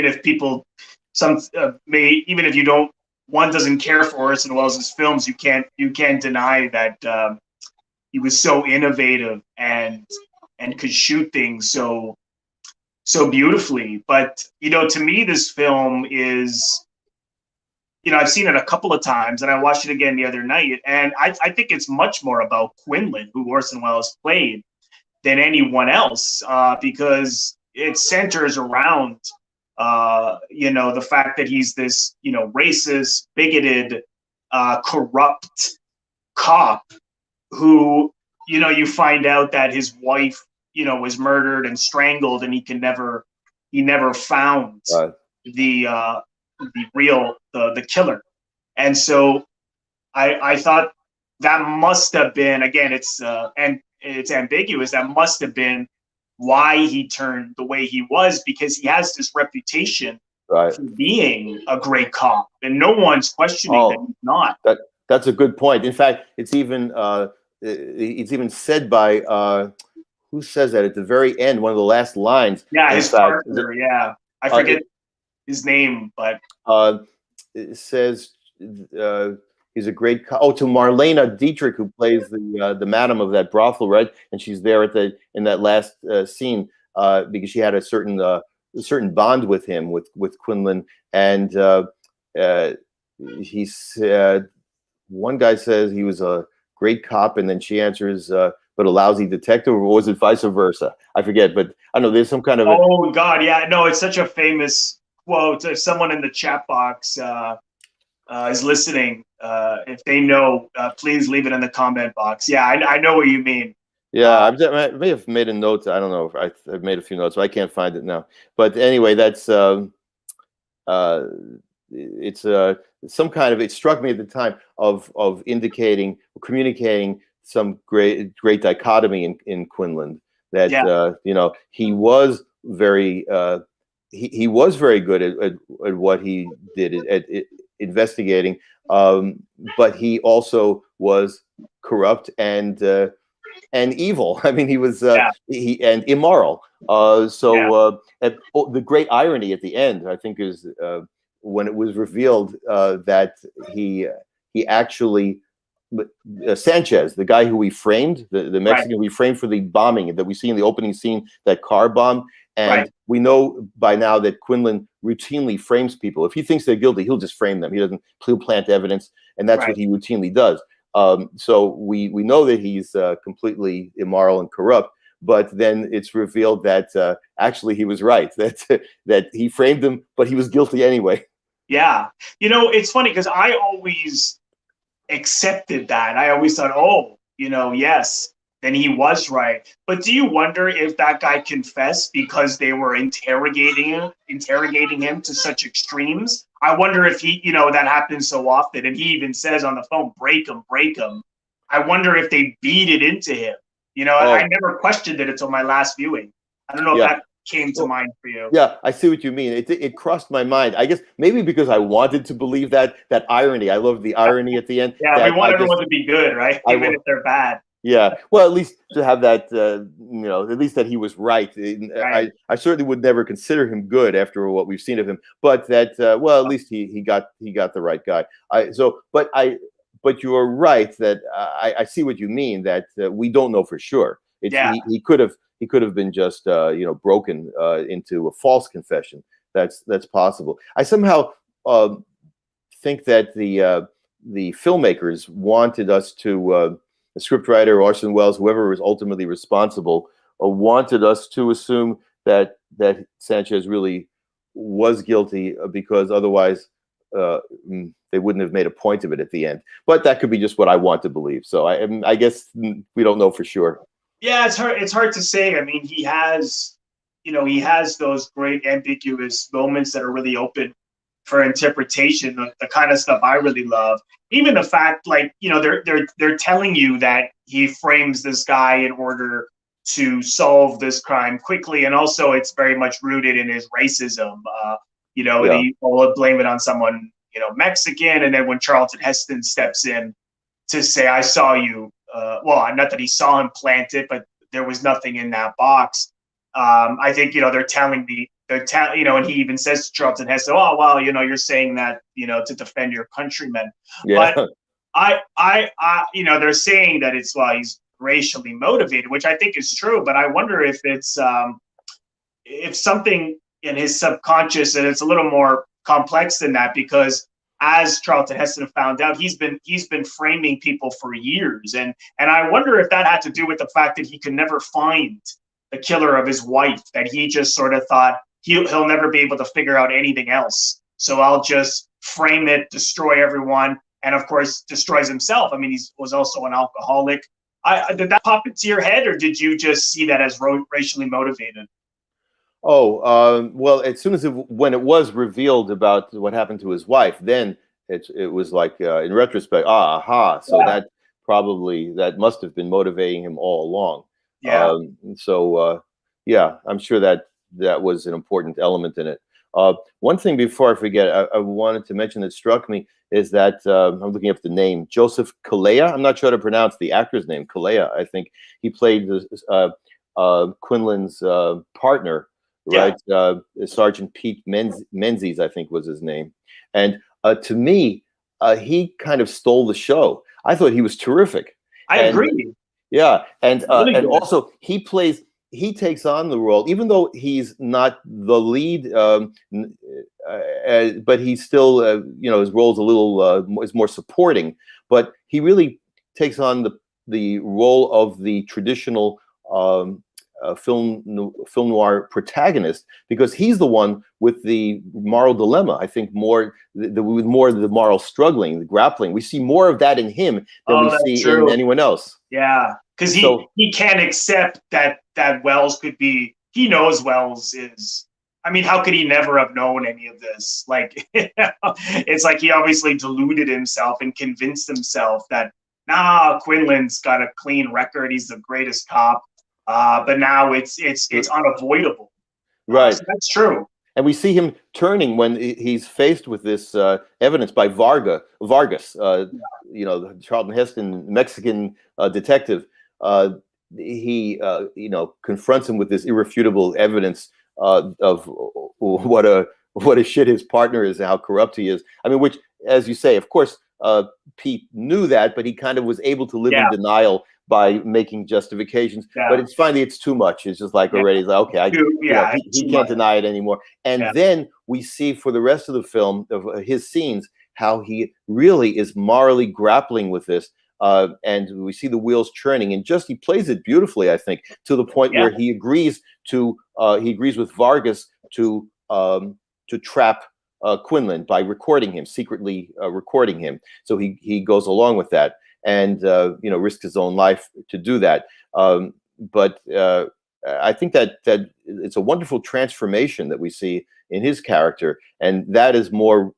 if people even if you don't, one doesn't care for Orson Welles' films, you can't deny that he was so innovative and could shoot things so beautifully. But to me, this film is, I've seen it a couple of times, and I watched it again the other night, and I think it's much more about Quinlan, who Orson Welles played, than anyone else, because it centers around You know, the fact that he's this, you know, racist, bigoted, corrupt cop who, you know, you find out that his wife, you know, was murdered and strangled, and he never found the real the killer. And so I thought that must have been, again, and it's ambiguous, that must have been why he turned the way he was, because he has this reputation for being a great cop, and no one's questioning that he's not. That's a good point. In fact, it's even said by who says that at the very end, one of the last lines. Yeah, his partner. Yeah, I forget his name, but it says he's a great cop. Oh, to Marlene Dietrich, who plays the madam of that brothel, right? And she's there in that last scene because she had a certain bond with him, with Quinlan, and he said, one guy says he was a great cop, and then she answers, but a lousy detective, or was it vice versa? I forget, but I know there's some kind of. Oh God, yeah, no, it's such a famous quote. If someone in the chat box is listening, if they know, please leave it in the comment box. Yeah, I know what you mean. Yeah, I may have made a note. I don't know. I've made a few notes, but I can't find it now. But anyway, that's it's some kind of. It struck me at the time of indicating, communicating some great dichotomy in Quinlan. That you know, he was very he was very good at what he did at investigating, but he also was corrupt and evil. I mean, he was and immoral. The great irony at the end, I think, is when it was revealed that he actually Sanchez, the guy who we framed, the Mexican we framed for the bombing that we see in the opening scene, that car bomb. And we know by now that Quinlan routinely frames people. If he thinks they're guilty, he'll just frame them. He'll plant evidence, and that's what he routinely does. So we know that he's completely immoral and corrupt. But then it's revealed that actually he was right, that he framed him, but he was guilty anyway. Yeah, you know, it's funny because I always accepted that. I always thought, oh, you know, yes, then he was right. But do you wonder if that guy confessed because they were interrogating him to such extremes? I wonder if he, you know, that happens so often, and he even says on the phone, break him. I wonder if they beat it into him. You know, I never questioned it until my last viewing. I don't know if that came to mind for you. Yeah, I see what you mean. It crossed my mind. I guess maybe because I wanted to believe that irony. I love the irony at the end. Yeah, we want everyone to be good, right? Even if they're bad. Yeah, well, at least to have that, you know, at least that he was right. I certainly would never consider him good after what we've seen of him, but that, well, at least he got the right guy. But you are right that I see what you mean, that we don't know for sure. He could have been just you know, broken into a false confession. That's possible. I somehow think that the filmmakers wanted us to. The scriptwriter, Orson Welles, whoever was ultimately responsible, wanted us to assume that Sanchez really was guilty, because otherwise they wouldn't have made a point of it at the end. But that could be just what I want to believe. So I guess we don't know for sure. Yeah, it's hard to say. I mean, he has those great ambiguous moments that are really open for interpretation, the kind of stuff I really love. Even the fact, like, you know, they're telling you that he frames this guy in order to solve this crime quickly, and also it's very much rooted in his racism. You know, he will blame it on someone, you know, Mexican, and then when Charlton Heston steps in to say, "I saw you," well, not that he saw him plant it, but there was nothing in that box. I think, you know, you know, and he even says to Charlton Heston, "Oh, well, you know, you're saying that, you know, to defend your countrymen." Yeah. But I, you know, they're saying that it's, well, he's racially motivated, which I think is true. But I wonder if it's if something in his subconscious, and it's a little more complex than that, because as Charlton Heston found out, he's been framing people for years, and I wonder if that had to do with the fact that he could never find the killer of his wife, that he just sort of thought, he'll never be able to figure out anything else. So I'll just frame it, destroy everyone, and of course destroys himself. I mean, he was also an alcoholic. Did that pop into your head, or did you just see that as racially motivated? Oh, well, as soon as when it was revealed about what happened to his wife, then it was like in retrospect, aha. So that must have been motivating him all along. Yeah. Yeah, I'm sure that was an important element in it. One thing before I forget, I wanted to mention that struck me is that I'm looking up the name, Joseph Kalea. I'm not sure how to pronounce the actor's name, Kalea. I think he played Quinlan's partner, right? Yeah. Sergeant Pete Menzies, I think was his name. And to me, he kind of stole the show. I thought he was terrific. I agree. Yeah, and really also he takes on the role, even though he's not the lead, but he's still, his role's a little is more supporting. But he really takes on the role of the traditional film noir protagonist, because he's the one with the moral dilemma. I think with more of the moral struggling, the grappling. We see more of that in him than we see in anyone else. Yeah, because he can't accept that Welles could be. He knows Welles is. I mean, how could he never have known any of this? Like, it's like he obviously deluded himself and convinced himself that Quinlan's got a clean record. He's the greatest cop. But now it's unavoidable. Right. So that's true. And we see him turning when he's faced with this evidence by Vargas, the Charlton Heston Mexican detective. He confronts him with this irrefutable evidence of what a shit his partner is and how corrupt he is. I mean, which, as you say, of course, Pete knew that, but he kind of was able to live in denial by making justifications. But it's too much. It's just like already, like, okay, he can't deny it anymore. And then we see for the rest of the film, of his scenes, how he really is morally grappling with this. And we see the wheels churning, and he plays it beautifully, I think, to the point where he agrees with Vargas to trap Quinlan by secretly recording him. So he goes along with that, and risks his own life to do that. But I think that it's a wonderful transformation that we see in his character, and that is more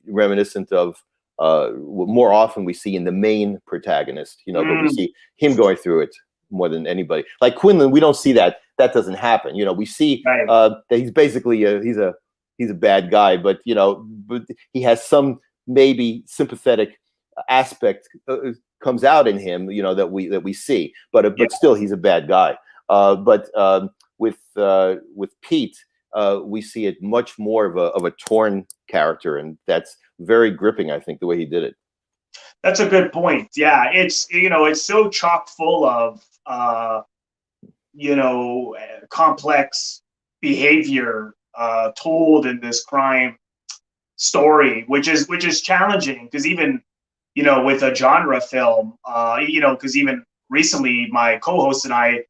reminiscent of more often we see in the main protagonist. But we see him going through it more than anybody. Like Quinlan, we don't see that. That doesn't happen. We see that he's basically he's a bad guy, but he has some maybe sympathetic aspect comes out in him, that we see, but still he's a bad guy. But with Pete, we see it much more of a torn character, and that's very gripping, I think, the way he did it. That's a good point. Yeah, it's so chock full of complex behavior told in this crime story, which is challenging, because even with a genre film, because even recently my co-host and I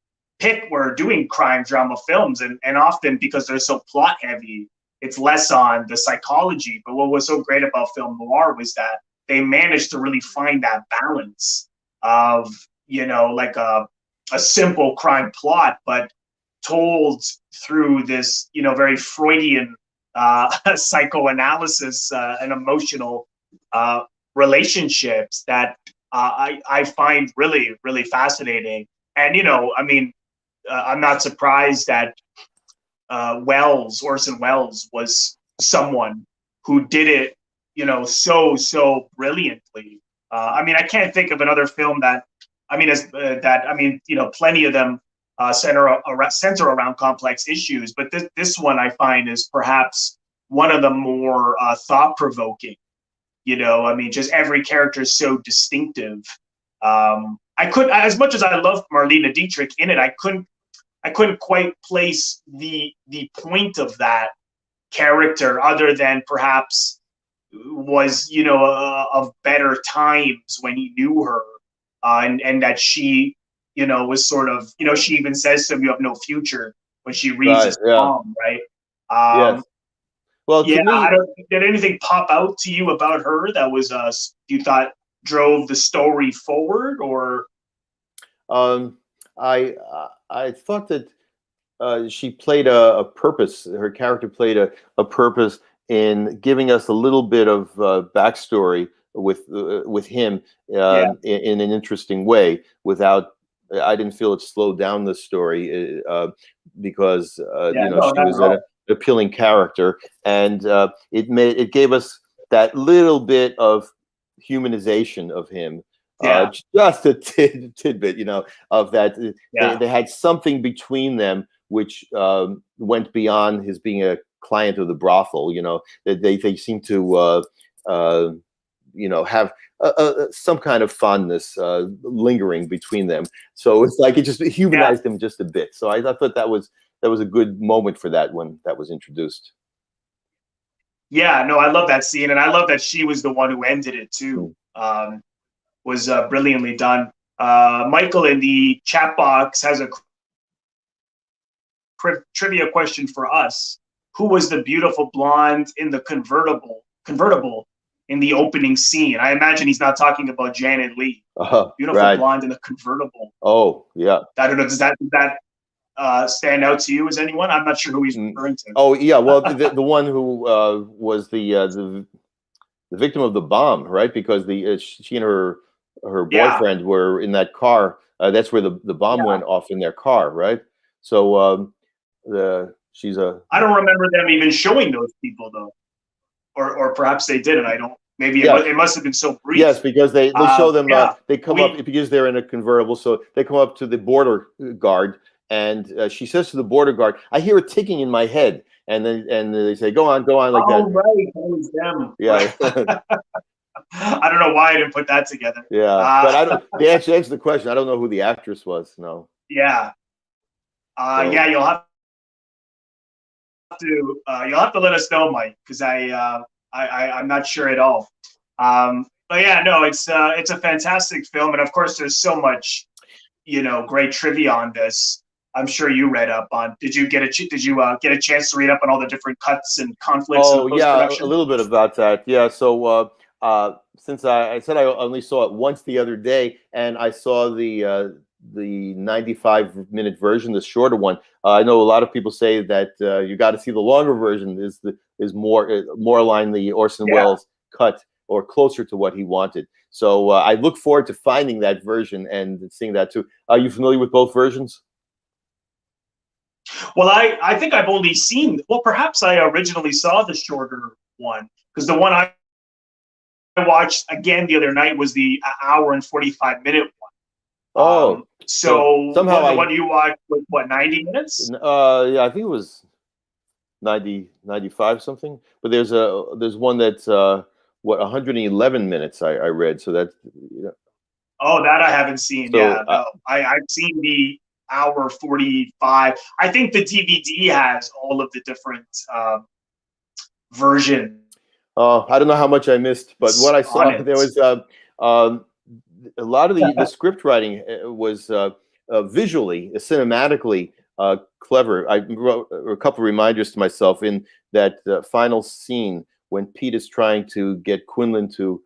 we're doing crime drama films, and often because they're so plot heavy, it's less on the psychology. But what was so great about film noir was that they managed to really find that balance of like a simple crime plot, but told through this very Freudian psychoanalysis and emotional relationships that I find really, really fascinating. And I'm not surprised that Orson Welles was someone who did it so brilliantly. I can't think of another film that plenty of them center around complex issues, but this one I find is perhaps one of the more thought-provoking. Just every character is so distinctive. As much as I love Marlene Dietrich in it, I couldn't quite place the point of that character, other than perhaps was of better times when he knew her, and that she was sort of she even says to him, "You have no future," when she reads his poem, right? Yes. Well, yeah, to me, did anything pop out to you about her that was you thought drove the story forward, or? um, I thought that she played a purpose. Her character played a purpose in giving us a little bit of backstory with him in an interesting way. Without, I didn't feel it slowed down the story because Yeah, you know, no, she not was at all. an appealing character, and it gave us that little bit of humanization of him. Yeah, Just a tidbit, you know, of that. yeah, They had something between them which went beyond his being a client of the brothel. You know, they seem to you know, have some kind of fondness lingering between them. So it's like it just humanized him just a bit. So I thought that was a good moment for that when that was introduced. yeah. No, I love that scene, and I love that she was the one who ended it too. Was brilliantly done. Michael in the chat box has a trivia question for us. Who was the beautiful blonde in the convertible in the opening scene? I imagine he's not talking about Janet Leigh. Beautiful right. blonde in the convertible. Oh, yeah. I don't know. Does that stand out to you as anyone? I'm not sure who he's referring to. Oh, yeah. Well, the one who was the victim of the bomb, right? Because she and her boyfriend were in that car. That's where the bomb went off in their car, right? So she's a. I don't remember them even showing those people though, or perhaps they didn't. I don't. Maybe it must have been so brief. Yes, because they show them. They come up because they're in a convertible, so they come up to the border guard, and she says to the border guard, "I hear a ticking in my head," and then they say, "Go on," like that. Oh, right, that was them. Yeah. I don't know why I didn't put that together. Yeah, but I don't. They actually answer the question. I don't know who the actress was. No. Yeah. Yeah, you'll have to let us know, Mike, because I'm not sure at all. But yeah, no, it's a fantastic film, and of course, there's so much, great trivia on this. I'm sure you read up on. Did you get a chance to read up on all the different cuts and conflicts? Oh, yeah, a little bit about that. Yeah, so since I said I only saw it once the other day, and I saw the 95-minute version, the shorter one. I know a lot of people say that you got to see the longer version. Is more aligned the Orson Welles cut, or closer to what he wanted. So I look forward to finding that version and seeing that too. Are you familiar with both versions? Well, I think I've only seen. Well, perhaps I originally saw the shorter one, because the one I watched again the other night was the hour and 45-minute one. Oh, so somehow the one you watched was what, 90 minutes? Yeah, I think it was 95 something. But there's one that's 111 minutes. I read, so that's. Oh, that I haven't seen. So, yeah, no, I've seen the hour 45. I think the DVD has all of the different versions. I don't know how much I missed, but what I saw, there was a lot of the script writing was visually, cinematically clever. I wrote a couple reminders to myself in that final scene when Pete is trying to get Quinlan to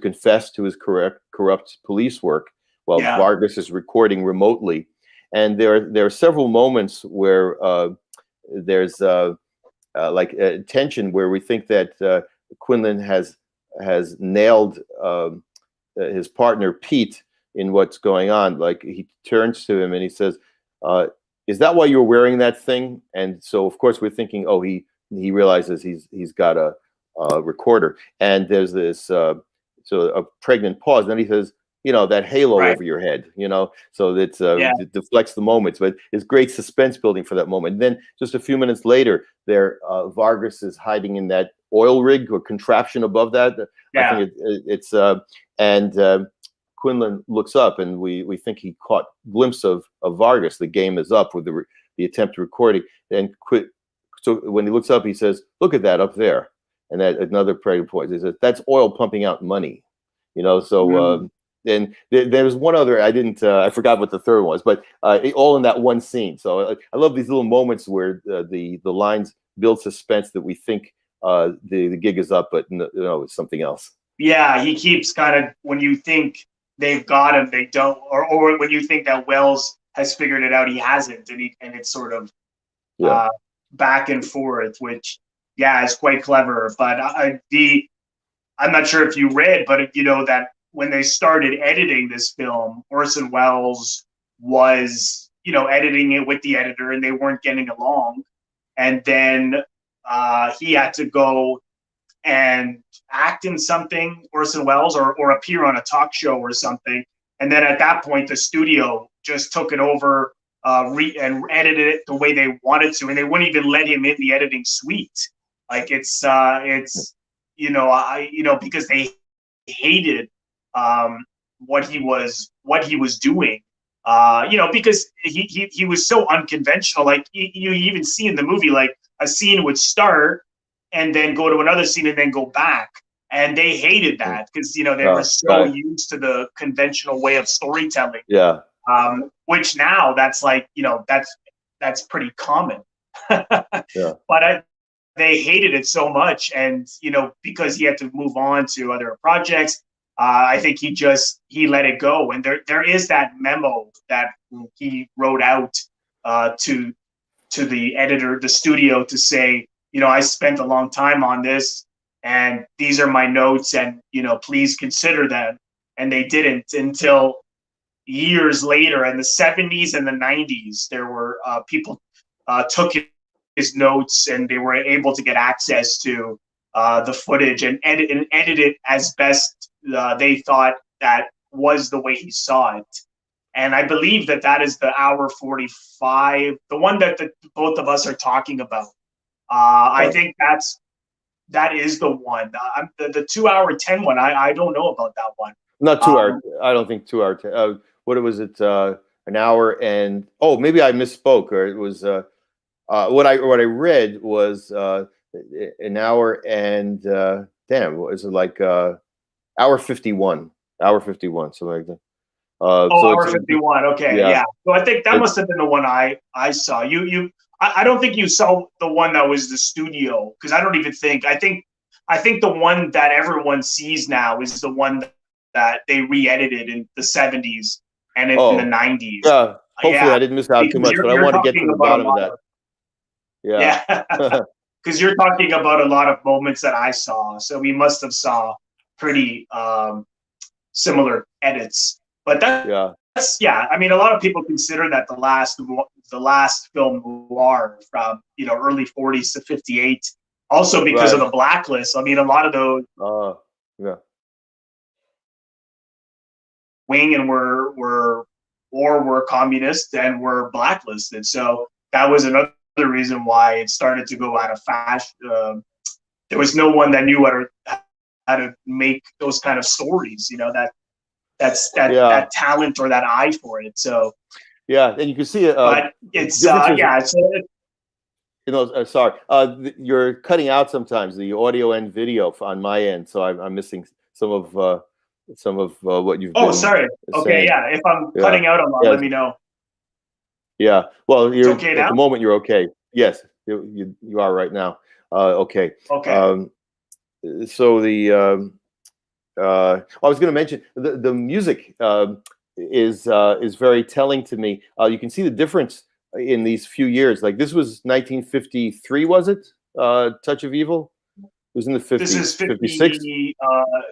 confess to his corrupt police work while Vargas is recording remotely. And there are several moments where there's like tension, where we think that Quinlan has nailed his partner Pete in what's going on. Like, he turns to him and he says, "Is that why you're wearing that thing?" And so of course we're thinking, oh, he realizes he's got a recorder, and there's this so a pregnant pause. And then he says, that halo over your head, so that it deflects the moments, but it's great suspense building for that moment. And then just a few minutes later, Vargas is hiding in that oil rig or contraption above that. I think it's and Quinlan looks up, and we think he caught glimpse of Vargas. The game is up with the attempt to recording. And so when he looks up, he says, "Look at that up there." And that another pregnant point. He says, "That's oil pumping out money." So. And there's one other, I forgot what the third one was, but all in that one scene. So I love these little moments where the lines build suspense that we think the gig is up, but no, it's something else. Yeah, he keeps kind of, when you think they've got him, they don't, or when you think that Welles has figured it out, he hasn't, and it's sort of back and forth, which is quite clever. But I'm not sure if you read, but if you know that when they started editing this film, Orson Welles was, editing it with the editor, and they weren't getting along, and then he had to go and act in something, Orson Welles, or appear on a talk show or something. And then at that point, the studio just took it over and edited it the way they wanted to, and they wouldn't even let him in the editing suite. Like it's because they hated what he was doing. Because he was so unconventional. Like you even see in the movie, like a scene would start and then go to another scene and then go back. And they hated that because, they were so used to the conventional way of storytelling. Yeah. Which now that's like, that's pretty common. Yeah. But they hated it so much. And, because he had to move on to other projects, I think he let it go. And there is that memo that he wrote out to the editor, the studio, to say, I spent a long time on this, and these are my notes, and, please consider them. And they didn't until years later, in the 70s and the 90s, there were people took his notes, and they were able to get access to the footage and edit it as best they thought that was the way he saw it. And I believe that is the hour 45, the one that both of us are talking about. I think that is the one. The 2 hour 10 one, I don't know about that one. Not 2 hour. I don't think 2 hour 10. What was it? An hour and maybe I misspoke, or it was what I read was an hour and was it like hour 51? Hour 51, something like that. So hour 51. Okay, yeah. So I think that must have been the one I saw. I don't think you saw the one that was the studio, because I don't even think. I think the one that everyone sees now is the one that they re-edited in the 70s and in the 90s. Yeah. Hopefully, I didn't miss out too much, but I want to get to the bottom of that. Yeah. Because you're talking about a lot of moments that I saw, so we must have saw pretty similar edits. But that's I mean, a lot of people consider that the last film noir from early 40s to 58, also because of the blacklist. I mean, a lot of those wing and were communist and were blacklisted. So that was another reason why it started to go out of fashion. There was no one that knew how to make those kind of stories. That talent or that eye for it. So and you can see it. But it's sorry, you're cutting out sometimes the audio and video on my end, so I'm missing some of what you've. Oh, sorry. Okay, if I'm cutting out a lot, let me know. Yeah, well, you're okay at now? the moment. You're okay. Yes, you are right now. Okay. Okay. So the. I was going to mention the music is very telling to me. You can see the difference in these few years. Like this was 1953, was it? Touch of Evil. It was in the 50s. This is 56?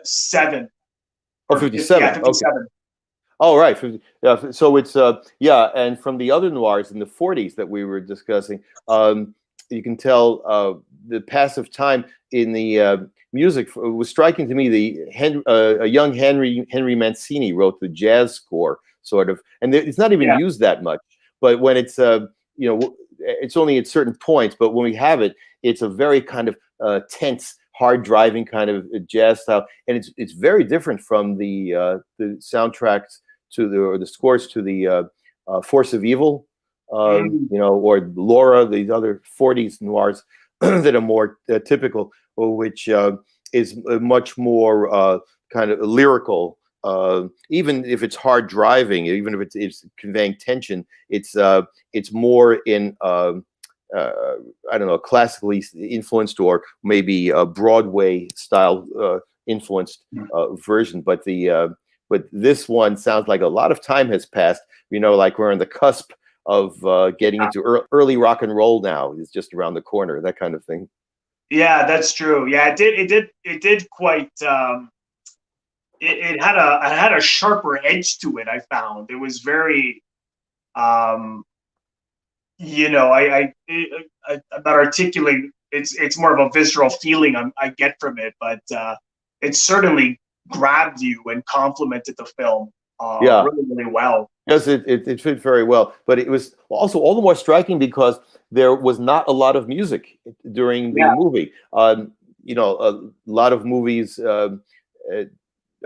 7. Oh, 57. Yeah, 57. Okay. Oh, right. Yeah. So it's and from the other noirs in the 40s that we were discussing, you can tell the passive time in the music was striking to me. A young Henry Mancini wrote the jazz score, sort of, and it's not even used that much. But when it's it's only at certain points. But when we have it, it's a very kind of tense, hard driving kind of jazz style, and it's very different from the soundtracks or the scores to the Force of Evil, or Laura, the other 40s noirs that are more typical, which is much more kind of lyrical. Even if it's hard driving, even if it's conveying tension, it's more in I don't know, classically influenced or maybe a Broadway style influenced version. But but this one sounds like a lot of time has passed. Like we're on the cusp of getting into early rock and roll now. It's just around the corner, that kind of thing. Yeah, that's true. Yeah, it did quite. It had a sharper edge to it. I found it was very. I'm not articulating. It's more of a visceral feeling I get from it, but it certainly grabbed you and complemented the film really, really well. Yes, it fit very well, but it was also all the more striking because there was not a lot of music during the movie. A lot of movies.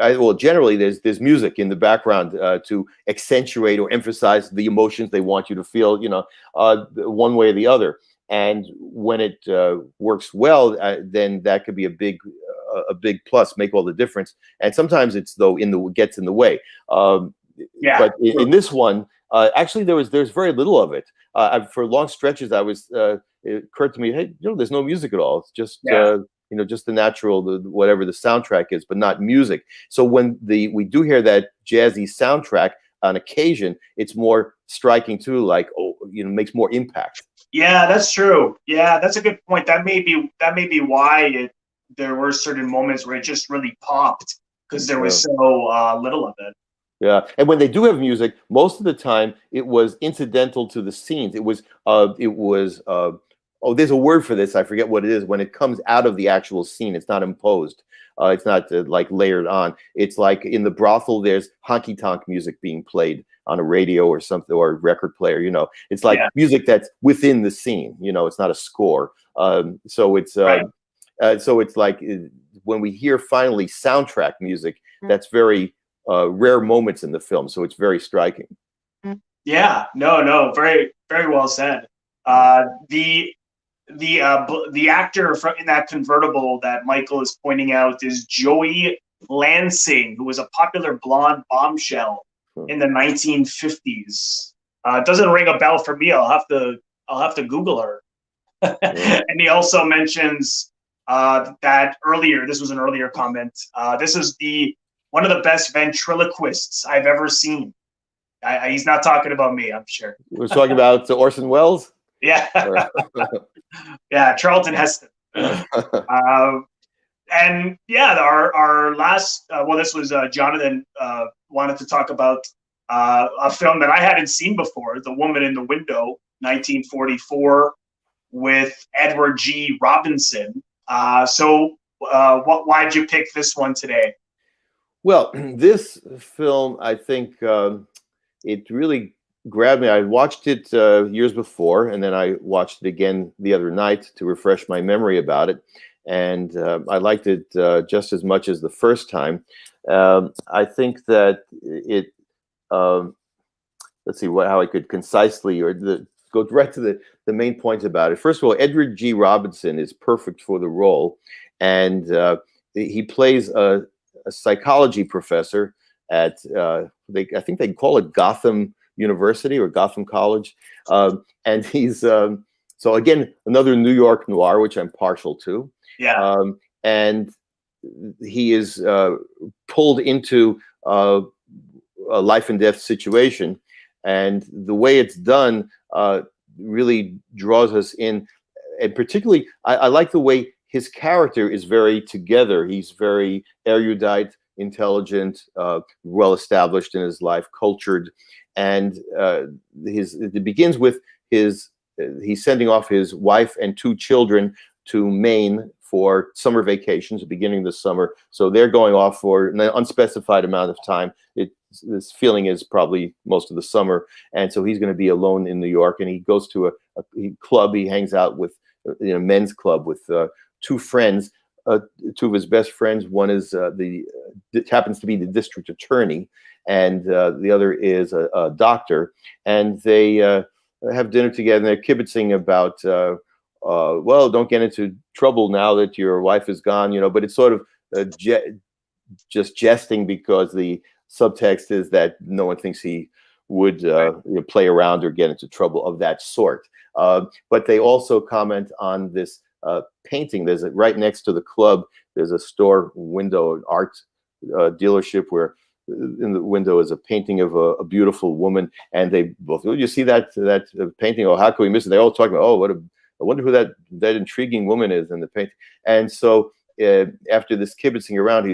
Generally, there's music in the background to accentuate or emphasize the emotions they want you to feel, one way or the other. And when it works well, then that could be a big plus, make all the difference. And sometimes it's gets in the way. But in this one, actually, there's very little of it. For long stretches, it occurred to me, hey, there's no music at all. It's just just the natural, whatever the soundtrack is, but not music. So when we do hear that jazzy soundtrack on occasion, it's more striking too. Like, makes more impact. Yeah, that's true. Yeah, that's a good point. That may be why there were certain moments where it just really popped because there was so little of it. Yeah, and when they do have music, most of the time it was incidental to the scenes. It was there's a word for this. I forget what it is. When it comes out of the actual scene, it's not imposed. It's not like layered on. It's like in the brothel, there's honky tonk music being played on a radio or something, or a record player. It's like music that's within the scene. It's not a score. So it's like when we hear finally soundtrack music, that's very rare moments in the film. So it's very striking. Yeah, no, very, very well said. The actor in that convertible that Michael is pointing out is Joey Lansing, who was a popular blonde bombshell in the 1950s. Doesn't ring a bell for me. I'll have to Google her. And he also mentions that earlier. This was an earlier comment. This is one of the best ventriloquists I've ever seen. He's not talking about me, I'm sure. We're talking about Orson Welles. Yeah. Yeah, Charlton Heston. And our last, this was Jonathan wanted to talk about a film that I hadn't seen before, The Woman in the Window, 1944, with Edward G. Robinson. Why'd you pick this one today? Well, this film, I think it really grabbed me. I watched it years before, and then I watched it again the other night to refresh my memory about it. And I liked it just as much as the first time. I think that it, let's see how I could concisely go right to the main points about it. First of all, Edward G. Robinson is perfect for the role. And he plays a psychology professor at, I think they call it Gotham University or Gotham College. And he's, so again, another New York noir, which I'm partial to. Yeah. And he is pulled into a life and death situation. And the way it's done really draws us in. And particularly, I like the way his character is very together. He's very erudite, intelligent, well-established in his life, cultured. And it begins with he's sending off his wife and 2 children to Maine for summer vacations, the beginning of the summer. So they're going off for an unspecified amount of time. This feeling is probably most of the summer. And so he's going to be alone in New York, and he goes to a club. He hangs out with a men's club with 2 friends, 2 of his best friends. One is happens to be the district attorney, and the other is a doctor. And they have dinner together, and they're kibitzing about, well, don't get into trouble now that your wife is gone, but it's sort of just jesting, because the subtext is that no one thinks he would play around or get into trouble of that sort. But they also comment on this painting. There's right next to the club, there's a store window, an art dealership, where in the window is a painting of a beautiful woman, and they both, you see that painting? Oh, how can we miss it? They're all talking about, oh, I wonder who that intriguing woman is in the painting. And so after this kibitzing around,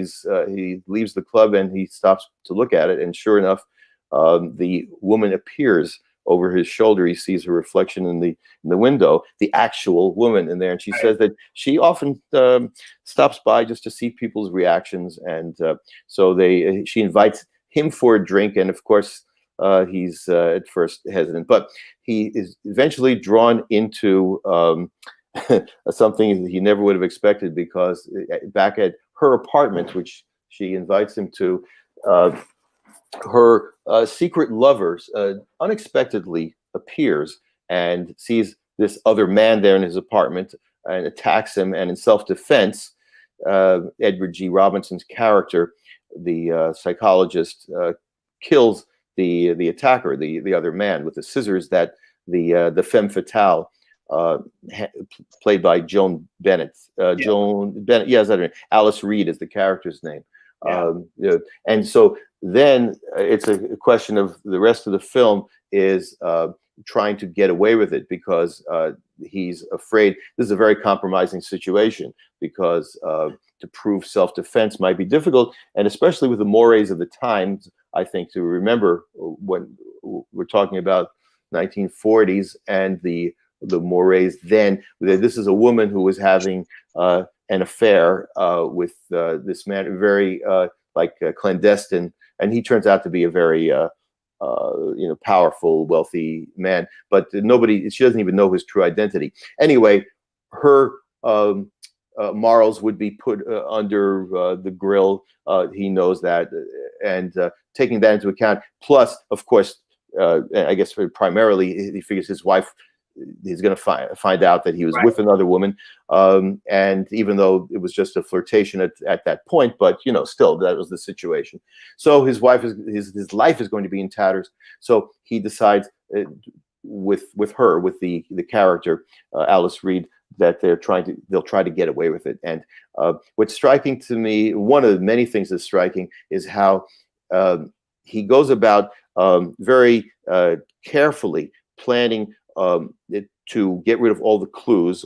he leaves the club and he stops to look at it, and sure enough, the woman appears over his shoulder. He sees her reflection in the window, the actual woman in there, and she says that she often stops by just to see people's reactions, and so she invites him for a drink, and of course he's at first hesitant, but he is eventually drawn into something he never would have expected, because back at her apartment, which she invites him to, her secret lover unexpectedly appears and sees this other man there in his apartment and attacks him. And in self-defense, Edward G. Robinson's character, the psychologist, kills the attacker, the other man, with the scissors that the femme fatale, played by Joan Bennett. Joan Bennett, yes, I don't know. Alice Reed is the character's name. Yeah. And so then it's a question of the rest of the film is trying to get away with it, because he's afraid. This is a very compromising situation, because to prove self-defense might be difficult, and especially with the mores of the times, I think, to remember when we're talking about 1940s and the mores then. This is a woman who was having an affair with this man, very clandestine, and he turns out to be a very powerful, wealthy man, but she doesn't even know his true identity. Anyway, her morals would be put under the grill. He knows that, and taking that into account, plus, of course, I guess primarily he figures his wife, he's going to find out that he was with another woman, and even though it was just a flirtation at that point, but still, that was the situation. So his life is going to be in tatters. So he decides with the character Alice Reed, that they'll try to get away with it. And what's striking to me, one of the many things that's striking, is how he goes about very carefully planning to get rid of all the clues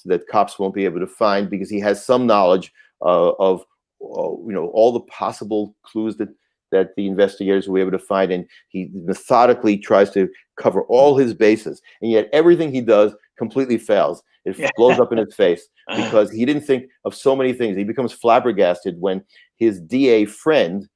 that cops won't be able to find, because he has some knowledge of all the possible clues that the investigators will be able to find, and he methodically tries to cover all his bases, and yet everything he does completely fails. It blows up in his face, because he didn't think of so many things. He becomes flabbergasted when his DA friend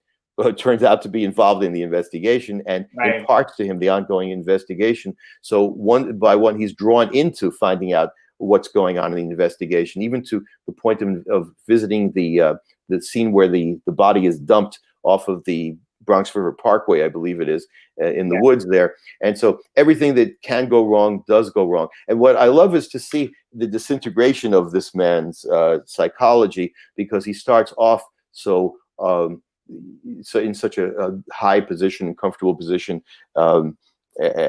turns out to be involved in the investigation and imparts to him the ongoing investigation. So one by one, he's drawn into finding out what's going on in the investigation, even to the point of visiting the scene where the body is dumped off of the Bronx River Parkway, I believe it is, in the woods there. And so everything that can go wrong does go wrong. And what I love is to see the disintegration of this man's psychology, because he starts off so in such a high position, comfortable position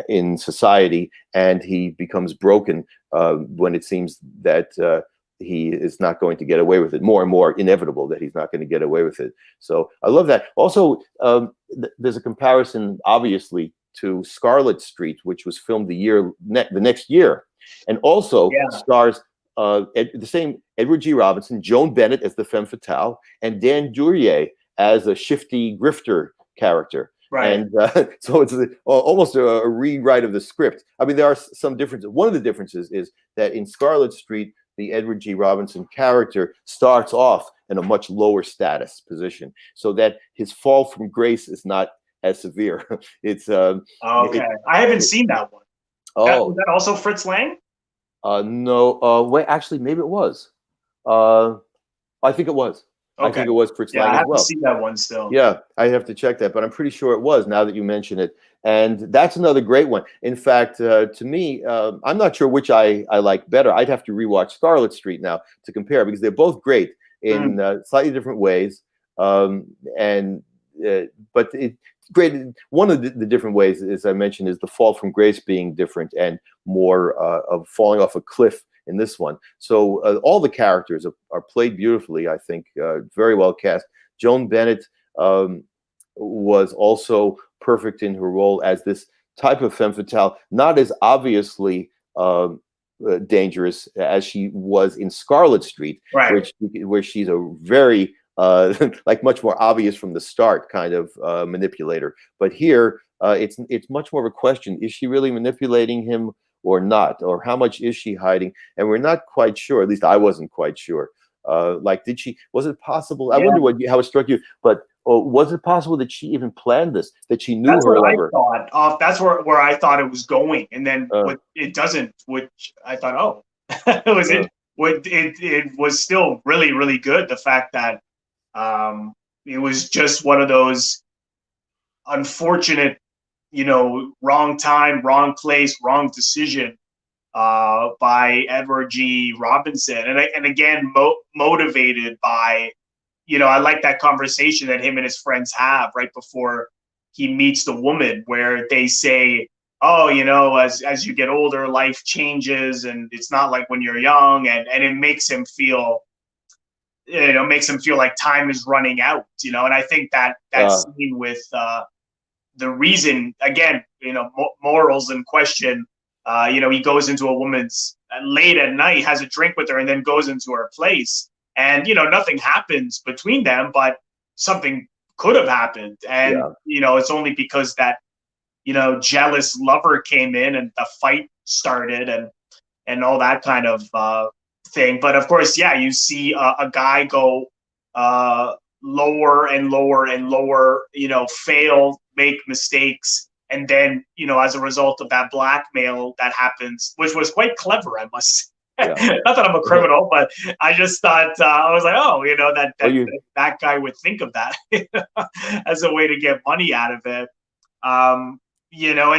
in society, and he becomes broken when it seems that he is not going to get away with it. More and more inevitable that he's not going to get away with it. So I love that. Also, there's a comparison, obviously, to Scarlet Street, which was filmed the next year, and also stars the same Edward G. Robinson, Joan Bennett as the femme fatale, and Dan Duryea as a shifty grifter character. And so it's almost a rewrite of the script. I mean, there are some differences. One of the differences is that in Scarlet Street, the Edward G. Robinson character starts off in a much lower status position, so that his fall from grace is not as severe. It's okay. I haven't seen that one. Oh, was that also Fritz Lang? No. Wait, actually, maybe it was. I think it was. Okay. I think it was Fritz Lang as well. I haven't seen that one still. Yeah, I have to check that, but I'm pretty sure it was, now that you mention it. And that's another great one. In fact, to me, I'm not sure which I like better. I'd have to rewatch Scarlet Street now to compare, because they're both great in slightly different ways. And but it great. One of the different ways, as I mentioned, is the fall from grace being different and more of falling off a cliff in this one. So all the characters are played beautifully, I think, very well cast. Joan Bennett was also perfect in her role as this type of femme fatale, not as obviously dangerous as she was in Scarlet Street, right, where she's a very like much more obvious from the start kind of manipulator. But here, it's much more of a question: is she really manipulating him or not, or how much is she hiding? And we're not quite sure. At least I wasn't quite sure. Like, was it possible? I wonder how it struck you, but was it possible that she even planned this? That she knew that's her what lover? I thought. That's where I thought it was going, and then it doesn't. Which I thought, oh, it was still really, really good. The fact that it was just one of those unfortunate, wrong time, wrong place, wrong decision by Edward G. Robinson, and again motivated by, I like that conversation that him and his friends have right before he meets the woman, where they say, oh, as you get older, life changes, and it's not like when you're young, and it makes him feel, like time is running out, and I think that scene with the reason, again, morals in question, he goes into a woman's late at night, has a drink with her, and then goes into her place, and nothing happens between them, but something could have happened, and it's only because that jealous lover came in and the fight started, and all that kind of thing. But of course, you see a guy go lower and lower and lower, fail, make mistakes, and then as a result of that blackmail that happens, which was quite clever, I must say. Not that I'm a criminal, but I just thought, I was like, oh, that guy would think of that as a way to get money out of it. And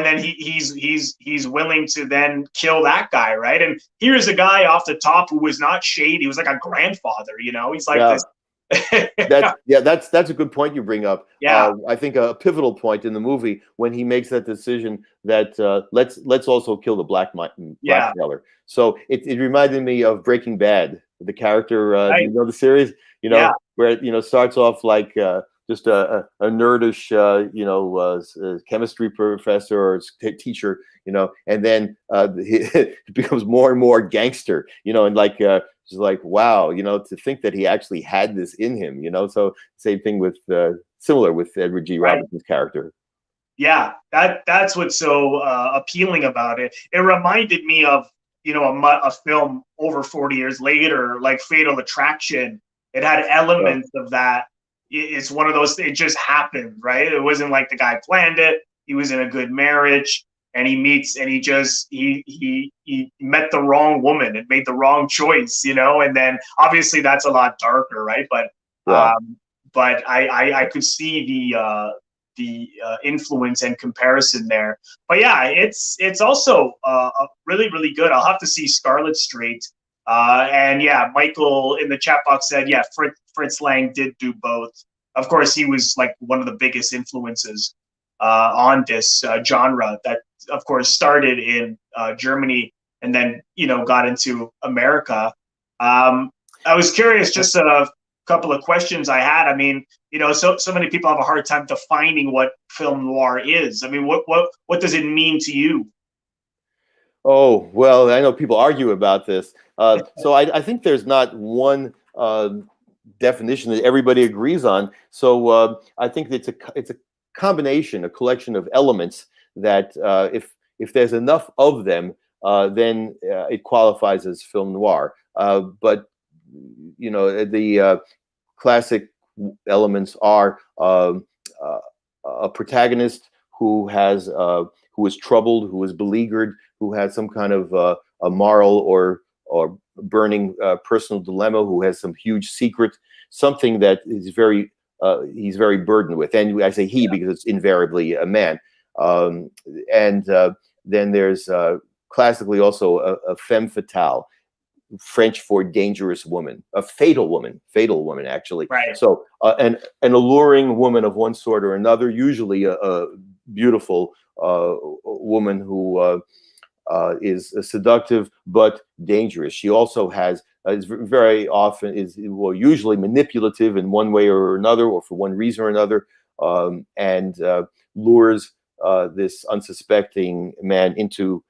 then he's willing to then kill that guy, right? And here's a guy off the top who was not shady. He was like a grandfather, he's like this. That's a good point you bring up. I think a pivotal point in the movie when he makes that decision that let's also kill the blackmailer. So it reminded me of Breaking Bad, the character. Right. You know the series, where it starts off like just a nerdish chemistry professor or teacher, and then it becomes more and more gangster, and like just like, wow, to think that he actually had this in him, so same thing with similar with Edward G. Robinson's character. Yeah, that's what's so appealing about it. It reminded me of a film over 40 years later, like Fatal Attraction. It had elements of that. It's one of those, it just happened, right? It wasn't like the guy planned it. He was in a good marriage, and he met the wrong woman and made the wrong choice, and then obviously that's a lot darker, right? But I could see the influence and comparison there. But it's also really, really good. I'll have to see Scarlet Street. And Michael in the chat box said, Fritz Lang did do both. Of course, he was like one of the biggest influences on this genre that, of course, started in Germany and then, got into America. I was curious, just a couple of questions I had. I mean, so many people have a hard time defining what film noir is. I mean, what does it mean to you? Oh, well, I know people argue about this. So I think there's not one definition that everybody agrees on. So I think it's a combination, a collection of elements that if there's enough of them, then it qualifies as film noir. But the classic elements are a protagonist who is troubled, who is beleaguered, who has some kind of a moral or burning personal dilemma, who has some huge secret, something that is he's very burdened with. And I say he because it's invariably a man. And then there's classically also a femme fatale, French for dangerous woman, a fatal woman actually. Right. So an alluring woman of one sort or another, usually a beautiful woman who is seductive but dangerous. She also has is very often usually manipulative in one way or another, or for one reason or another, and lures this unsuspecting man into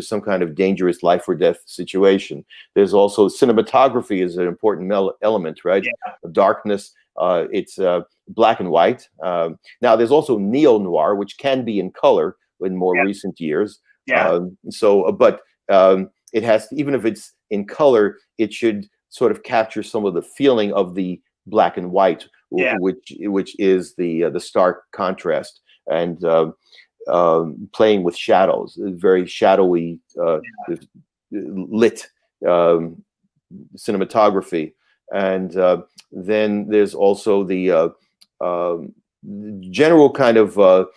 some kind of dangerous life or death situation. There's also cinematography is an important element, right? Yeah. Darkness. It's black and white. Now there's also neo-noir, which can be in color in more recent years. Yeah. But it has, even if it's in color, it should sort of capture some of the feeling of the black and white, which is the stark contrast, and playing with shadows, very shadowy, lit cinematography. And then there's also the general kind of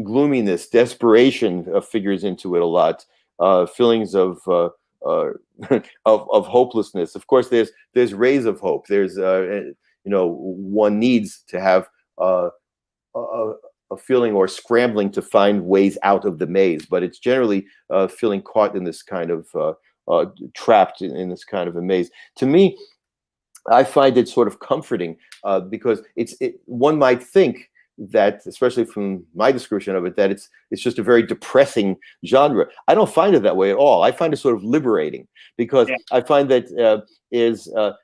gloominess, desperation figures into it a lot. Feelings of hopelessness. Of course, there's rays of hope. There's one needs to have a feeling or scrambling to find ways out of the maze, but it's generally feeling caught in this kind of trapped in this kind of a maze. To me, I find it sort of comforting because one might think that, especially from my description of it, that it's just a very depressing genre. I don't find it that way at all. I find it sort of liberating, because I find that is a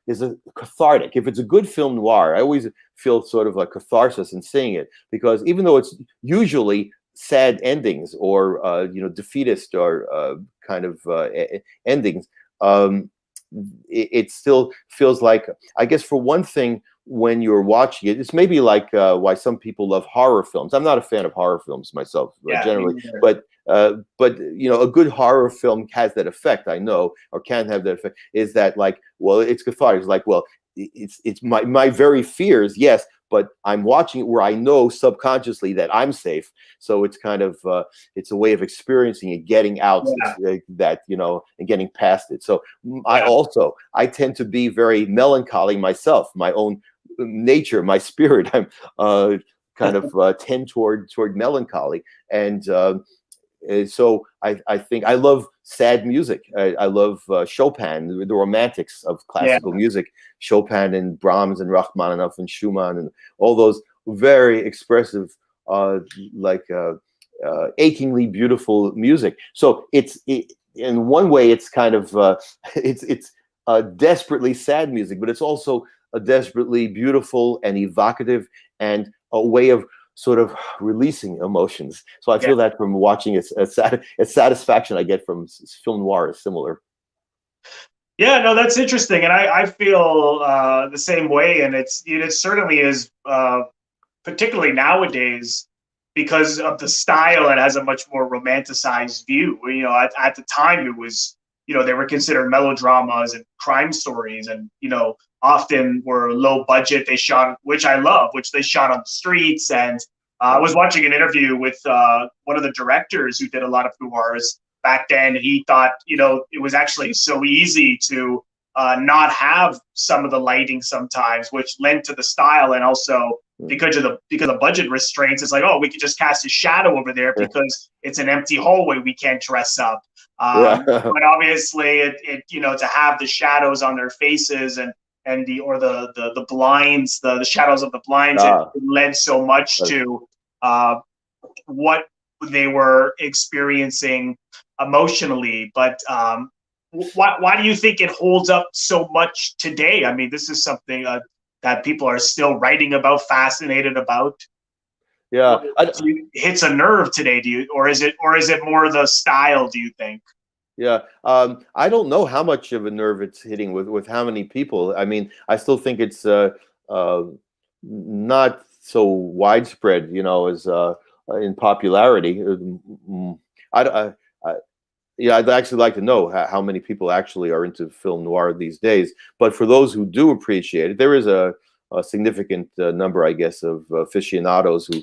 cathartic. If it's a good film noir, I always feel sort of like catharsis in seeing it, because even though it's usually sad endings or defeatist or kind of endings, it still feels like, I guess, for one thing, when you're watching it, it's maybe like why some people love horror films. I'm not a fan of horror films myself, generally, but a good horror film has that effect, I know, or can have that effect, is that, like, well, it's cathartic. It's like, well, it's my very fears, yes, but I'm watching it where I know subconsciously that I'm safe. So it's kind of it's a way of experiencing it, getting out that, and getting past it. So I tend to be very melancholy myself, my own nature, my spirit. I'm kind of tend toward melancholy, and so I think I love sad music. I love Chopin, the romantics of classical music, Chopin and Brahms and Rachmaninoff and Schumann and all those very expressive, achingly beautiful music. So in one way, it's kind of it's desperately sad music, but it's also a desperately beautiful and evocative, and a way of sort of releasing emotions. So I feel that from watching it, a satisfaction I get from film noir is similar. Yeah, no, that's interesting, and I feel the same way, and it certainly is, particularly nowadays, because of the style. It has a much more romanticized view. At the time, it was, they were considered melodramas and crime stories, and often were low budget. They shot, which I love, which they shot on the streets. And I was watching an interview with one of the directors who did a lot of noirs back then. He thought, it was actually so easy to not have some of the lighting sometimes, which lent to the style. And also because of budget restraints, it's like, oh, we could just cast a shadow over there because it's an empty hallway. We can't dress up. But obviously it to have the shadows on their faces and the blinds, the shadows of the blinds, it led so much to what they were experiencing emotionally. But why do you think it holds up so much today? I mean, this is something that people are still writing about, fascinated about. Yeah, it hits a nerve today. Or is it more the style, do you think? Yeah, I don't know how much of a nerve it's hitting with how many people. I mean, I still think it's not so widespread, as in popularity. I'd actually like to know how many people actually are into film noir these days. But for those who do appreciate it, there is a significant number, I guess, of aficionados who.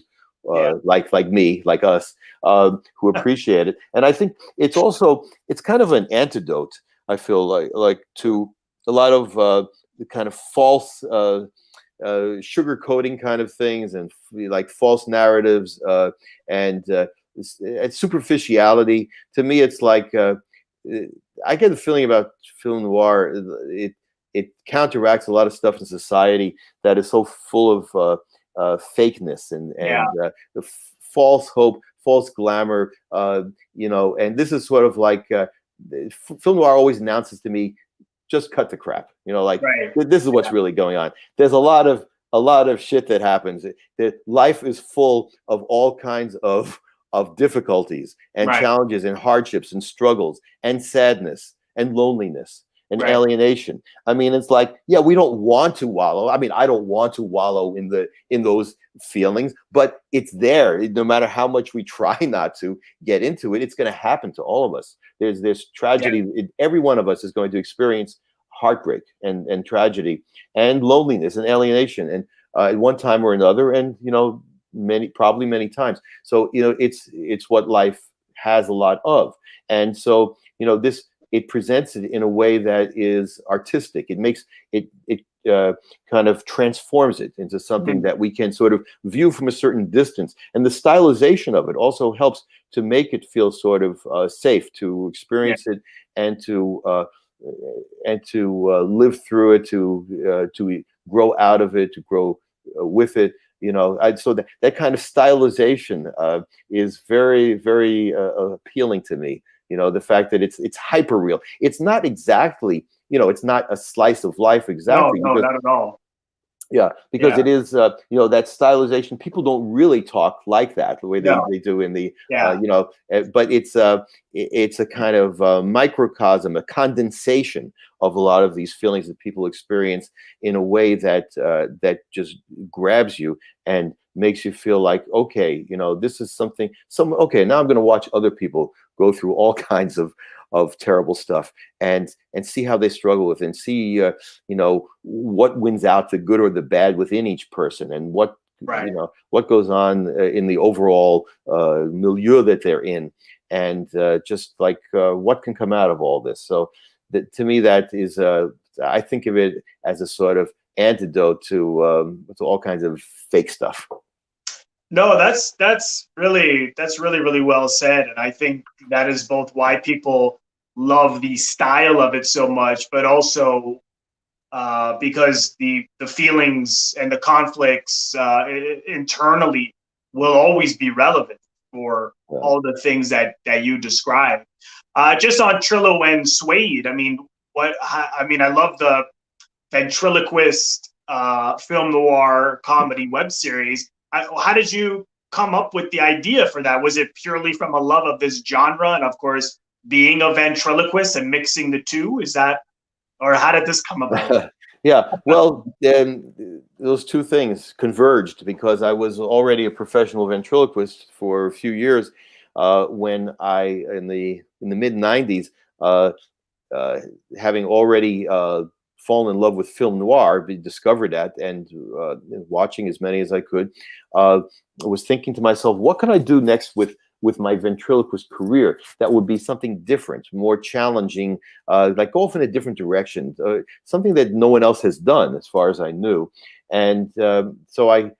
Like me, like us, who appreciate it. And I think it's kind of an antidote I feel like to a lot of the kind of false sugarcoating kind of things, and like false narratives, and superficiality. To me, it's like I get the feeling about film noir. It counteracts a lot of stuff in society that is so full of fakeness and the false hope, false glamour. And this is sort of like film noir always announces to me, just cut the crap. This is what's really going on. There's a lot of shit that happens. That life is full of all kinds of difficulties and challenges and hardships and struggles and sadness and loneliness and alienation. I mean, it's like, yeah, we don't want to wallow. I mean, I don't want to wallow in those feelings, but it's there. No matter how much we try not to get into it, it's going to happen to all of us. There's tragedy. Every one of us is going to experience heartbreak and tragedy and loneliness and alienation, and at one time or another, and probably many times. So it's what life has a lot of, and so it presents it in a way that is artistic. It makes it kind of transforms it into something that we can sort of view from a certain distance, and the stylization of it also helps to make it feel sort of safe to experience it and to live through it, to grow out of it, to grow with it. So that kind of stylization is very, very appealing to me. The fact that it's hyper real. It's not exactly, it's not a slice of life exactly. No, not at all. Yeah, because it is, that stylization. People don't really talk like that the way they do in the, but it's a kind of microcosm, a condensation of a lot of these feelings that people experience in a way that just grabs you and makes you feel like, okay, this is something. Okay, now I'm going to watch other people go through all kinds of terrible stuff and see how they struggle with it, and see what wins out, the good or the bad within each person, and what what goes on in the overall milieu that they're in, and just like what can come out of all this. So to me, that is I think of it as a sort of antidote to all kinds of fake stuff. No, that's really well said, and I think that is both why people love the style of it so much, but also because the feelings and the conflicts internally will always be relevant for all the things that you described. Just on Trillo and Suede, I mean, I love the ventriloquist film noir comedy web series. How did you come up with the idea for that? Was it purely from a love of this genre, and of course being a ventriloquist and mixing the two? Is that, or how did this come about? Yeah, well, those two things converged because I was already a professional ventriloquist for a few years when I, in the mid '90s, having already fallen in love with film noir, discovered that, and watching as many as I could, was thinking to myself, what can I do next with my ventriloquist career that would be something different, more challenging, like go off in a different direction, something that no one else has done as far as I knew. And so I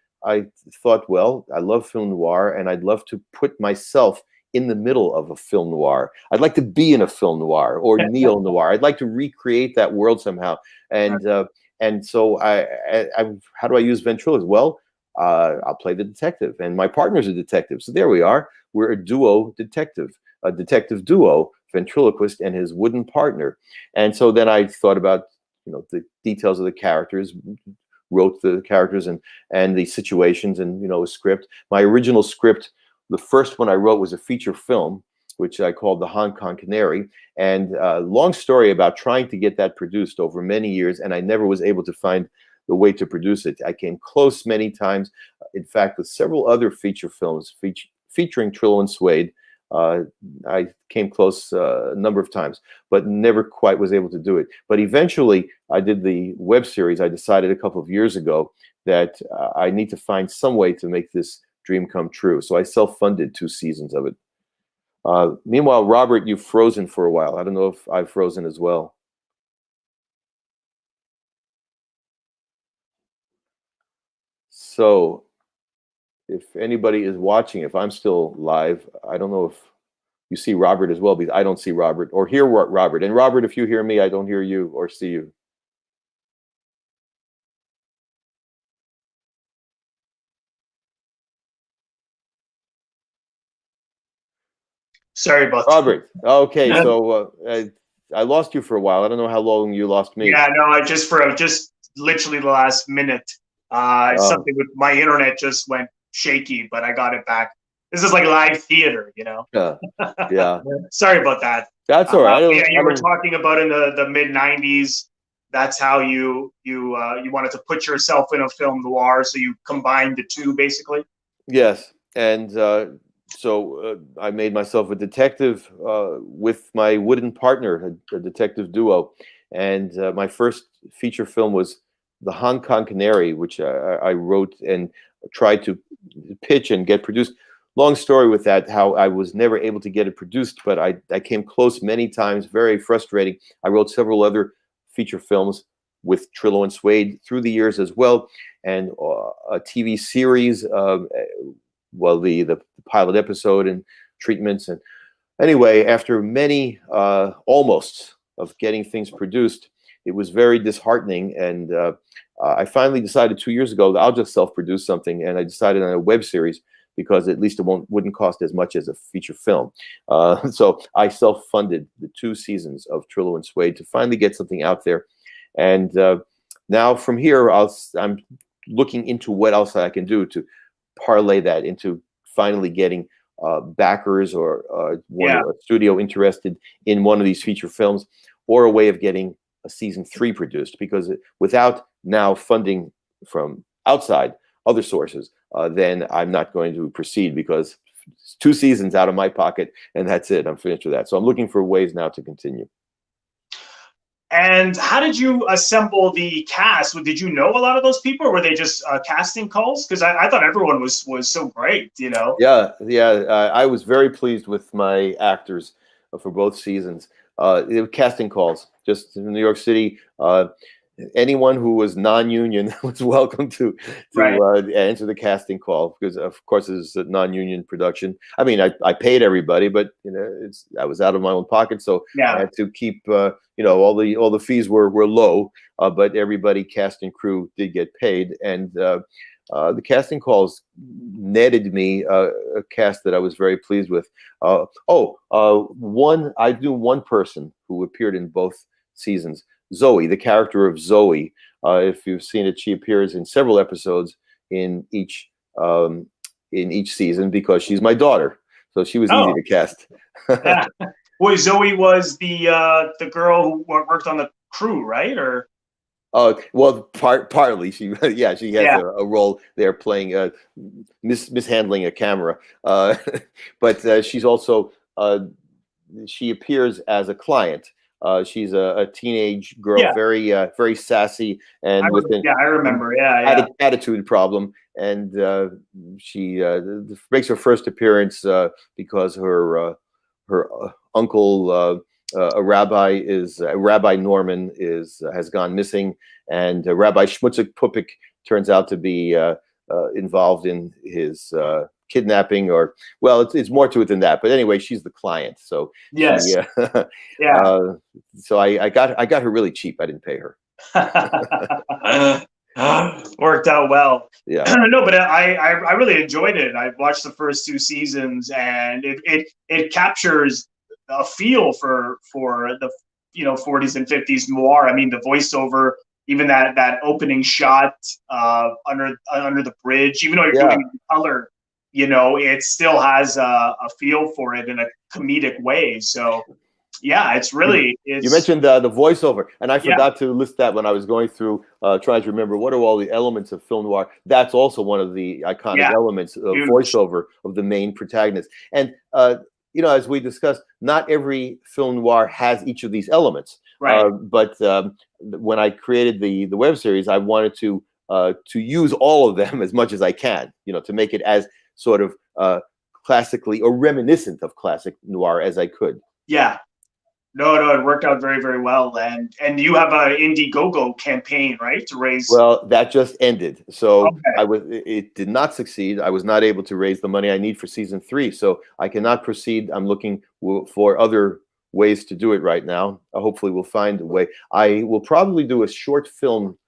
thought, well, I love film noir, and I'd love to put myself in the middle of a film noir. I'd like to be in a film noir or neo noir. I'd like to recreate that world somehow. And so I how do I use ventriloquism? Well, I'll play the detective, and my partner's a detective. So there we are. We're a duo detective, a detective duo, ventriloquist and his wooden partner. And so then I thought about, the details of the characters, wrote the characters and the situations, and, a script. My original script, the first one I wrote, was a feature film, which I called The Hong Kong Canary. And long story about trying to get that produced over many years, and I never was able to find the way to produce it. I came close many times. In fact, with several other feature films featuring Trillo and Suede, I came close a number of times, but never quite was able to do it. But eventually, I did the web series. I decided a couple of years ago that I need to find some way to make this dream come true. So I self-funded 2 seasons of it. Meanwhile, Robert, you've frozen for a while. I don't know if I've frozen as well. So if anybody is watching, if I'm still live, I don't know if you see Robert as well, because I don't see Robert or hear Robert. And Robert, if you hear me, I don't hear you or see you. Sorry about Robert. Okay, so I lost you for a while. I don't know how long you lost me. Yeah, no, just literally the last minute. Something with my internet just went shaky, but I got it back. This is like live theater, you know. Yeah. Sorry about that. That's all right. Yeah, you were talking about in the mid '90s. That's how you wanted to put yourself in a film noir, so you combined the two, basically. Yes, and so I made myself a detective with my wooden partner, a detective duo, and my first feature film was The Hong Kong Canary, which I wrote and tried to pitch and get produced. Long story with that, how I was never able to get it produced, but I came close many times, very frustrating. I wrote several other feature films with Trillo and Suede through the years as well, and a TV series, well, the pilot episode and treatments. And anyway, after many almosts of getting things produced, it was very disheartening. And I finally decided 2 years ago that I'll just self-produce something, and I decided on a web series, because at least it wouldn't cost as much as a feature film. So I self-funded the 2 seasons of Trillo and Suede to finally get something out there. And now from here, I'm looking into what else I can do to parlay that into finally getting backers or a studio interested in one of these feature films, or a way of getting a season 3 produced, because without now funding from outside other sources, then I'm not going to proceed, because it's 2 seasons out of my pocket and that's it. I'm finished with that. So I'm looking for ways now to continue. And how did you assemble the cast? Did you know a lot of those people, or were they just casting calls? Because I thought everyone was so great, you know? Yeah. I was very pleased with my actors for both seasons. They were casting calls, just in New York City. Anyone who was non-union was welcome to answer the casting call, because of course it's a non-union production. I mean, I paid everybody, but you know, I was out of my own pocket, so I had to keep you know, all the fees were low, but everybody, cast and crew, did get paid, and the casting calls netted me a cast that I was very pleased with. I knew one person who appeared in both seasons. Zoe, the character of Zoe, if you've seen it, she appears in several episodes in each season, because she's my daughter, so she was easy to cast. Yeah. Well, Zoe was the girl who worked on the crew, right? Or well, partly she has a role there, playing mishandling a camera, but she's also she appears as a client. She's a teenage girl, very sassy, and I remember, attitude problem, and she makes her first appearance because her uncle, Rabbi Norman, has gone missing, and Rabbi Schmutzig-Pupik turns out to be involved in his kidnapping, or it's more to it than that. But anyway, she's the client. So yes, so I got her really cheap. I didn't pay her. Worked out well. Yeah. No, but I really enjoyed it. I watched the first 2 seasons, and it captures a feel for the 40s and 50s noir. I mean, the voiceover, even that opening shot under the bridge, even though you're doing it in color, it still has a feel for it in a comedic way. So yeah, it's really. You mentioned the voiceover, and I forgot to list that when I was going through trying to remember what are all the elements of film noir. That's also one of the iconic elements of voiceover of the main protagonist. And as we discussed, not every film noir has each of these elements. Right. But when I created the web series, I wanted to use all of them as much as I can, to make it as sort of classically or reminiscent of classic noir as I could. Yeah. No, it worked out very, very well. And you have a Indiegogo campaign, right, to raise? Well, that just ended, so Okay. it did not succeed. I was not able to raise the money I need for season 3, so I cannot proceed. I'm looking for other ways to do it right now. Hopefully, we'll find a way. I will probably do a short film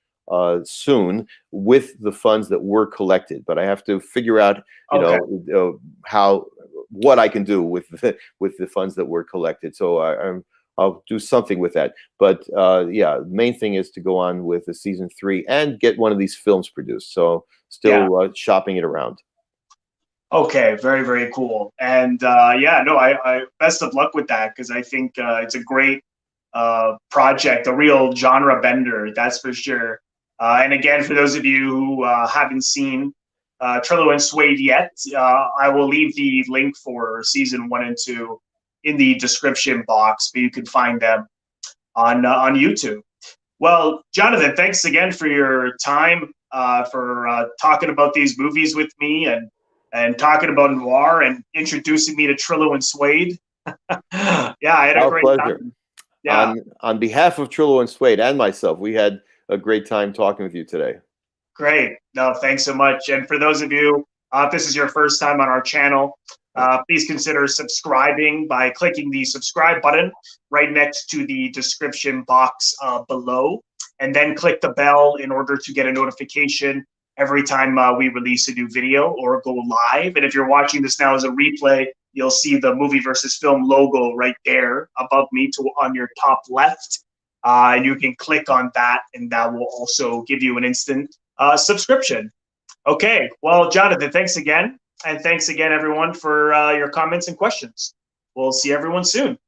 soon with the funds that were collected, but I have to figure out, what I can do with the funds that were collected. So I'll do something with that. But yeah, the main thing is to go on with the season 3 and get one of these films produced. So still shopping it around. Okay, very, very cool. And I best of luck with that, because I think it's a great project, a real genre bender, that's for sure. And again, for those of you who haven't seen Trillo and Suede yet, I will leave the link for season 1 and 2 in the description box, but you can find them on YouTube. Well, Jonathan, thanks again for your time, for talking about these movies with me and talking about noir and introducing me to Trillo and Suede. Yeah, I had a great pleasure. time. Yeah. On behalf of Trillo and Suede and myself, we had a great time talking with you today. Great. No, thanks so much. And for those of you, if this is your first time on our channel, please consider subscribing by clicking the subscribe button right next to the description box below, and then click the bell in order to get a notification every time we release a new video or go live. And if you're watching this now as a replay, you'll see the Movie versus Film logo right there above me on your top left. And you can click on that, and that will also give you an instant subscription. Okay, well, Jonathan, thanks again. And thanks again, everyone, for your comments and questions. We'll see everyone soon.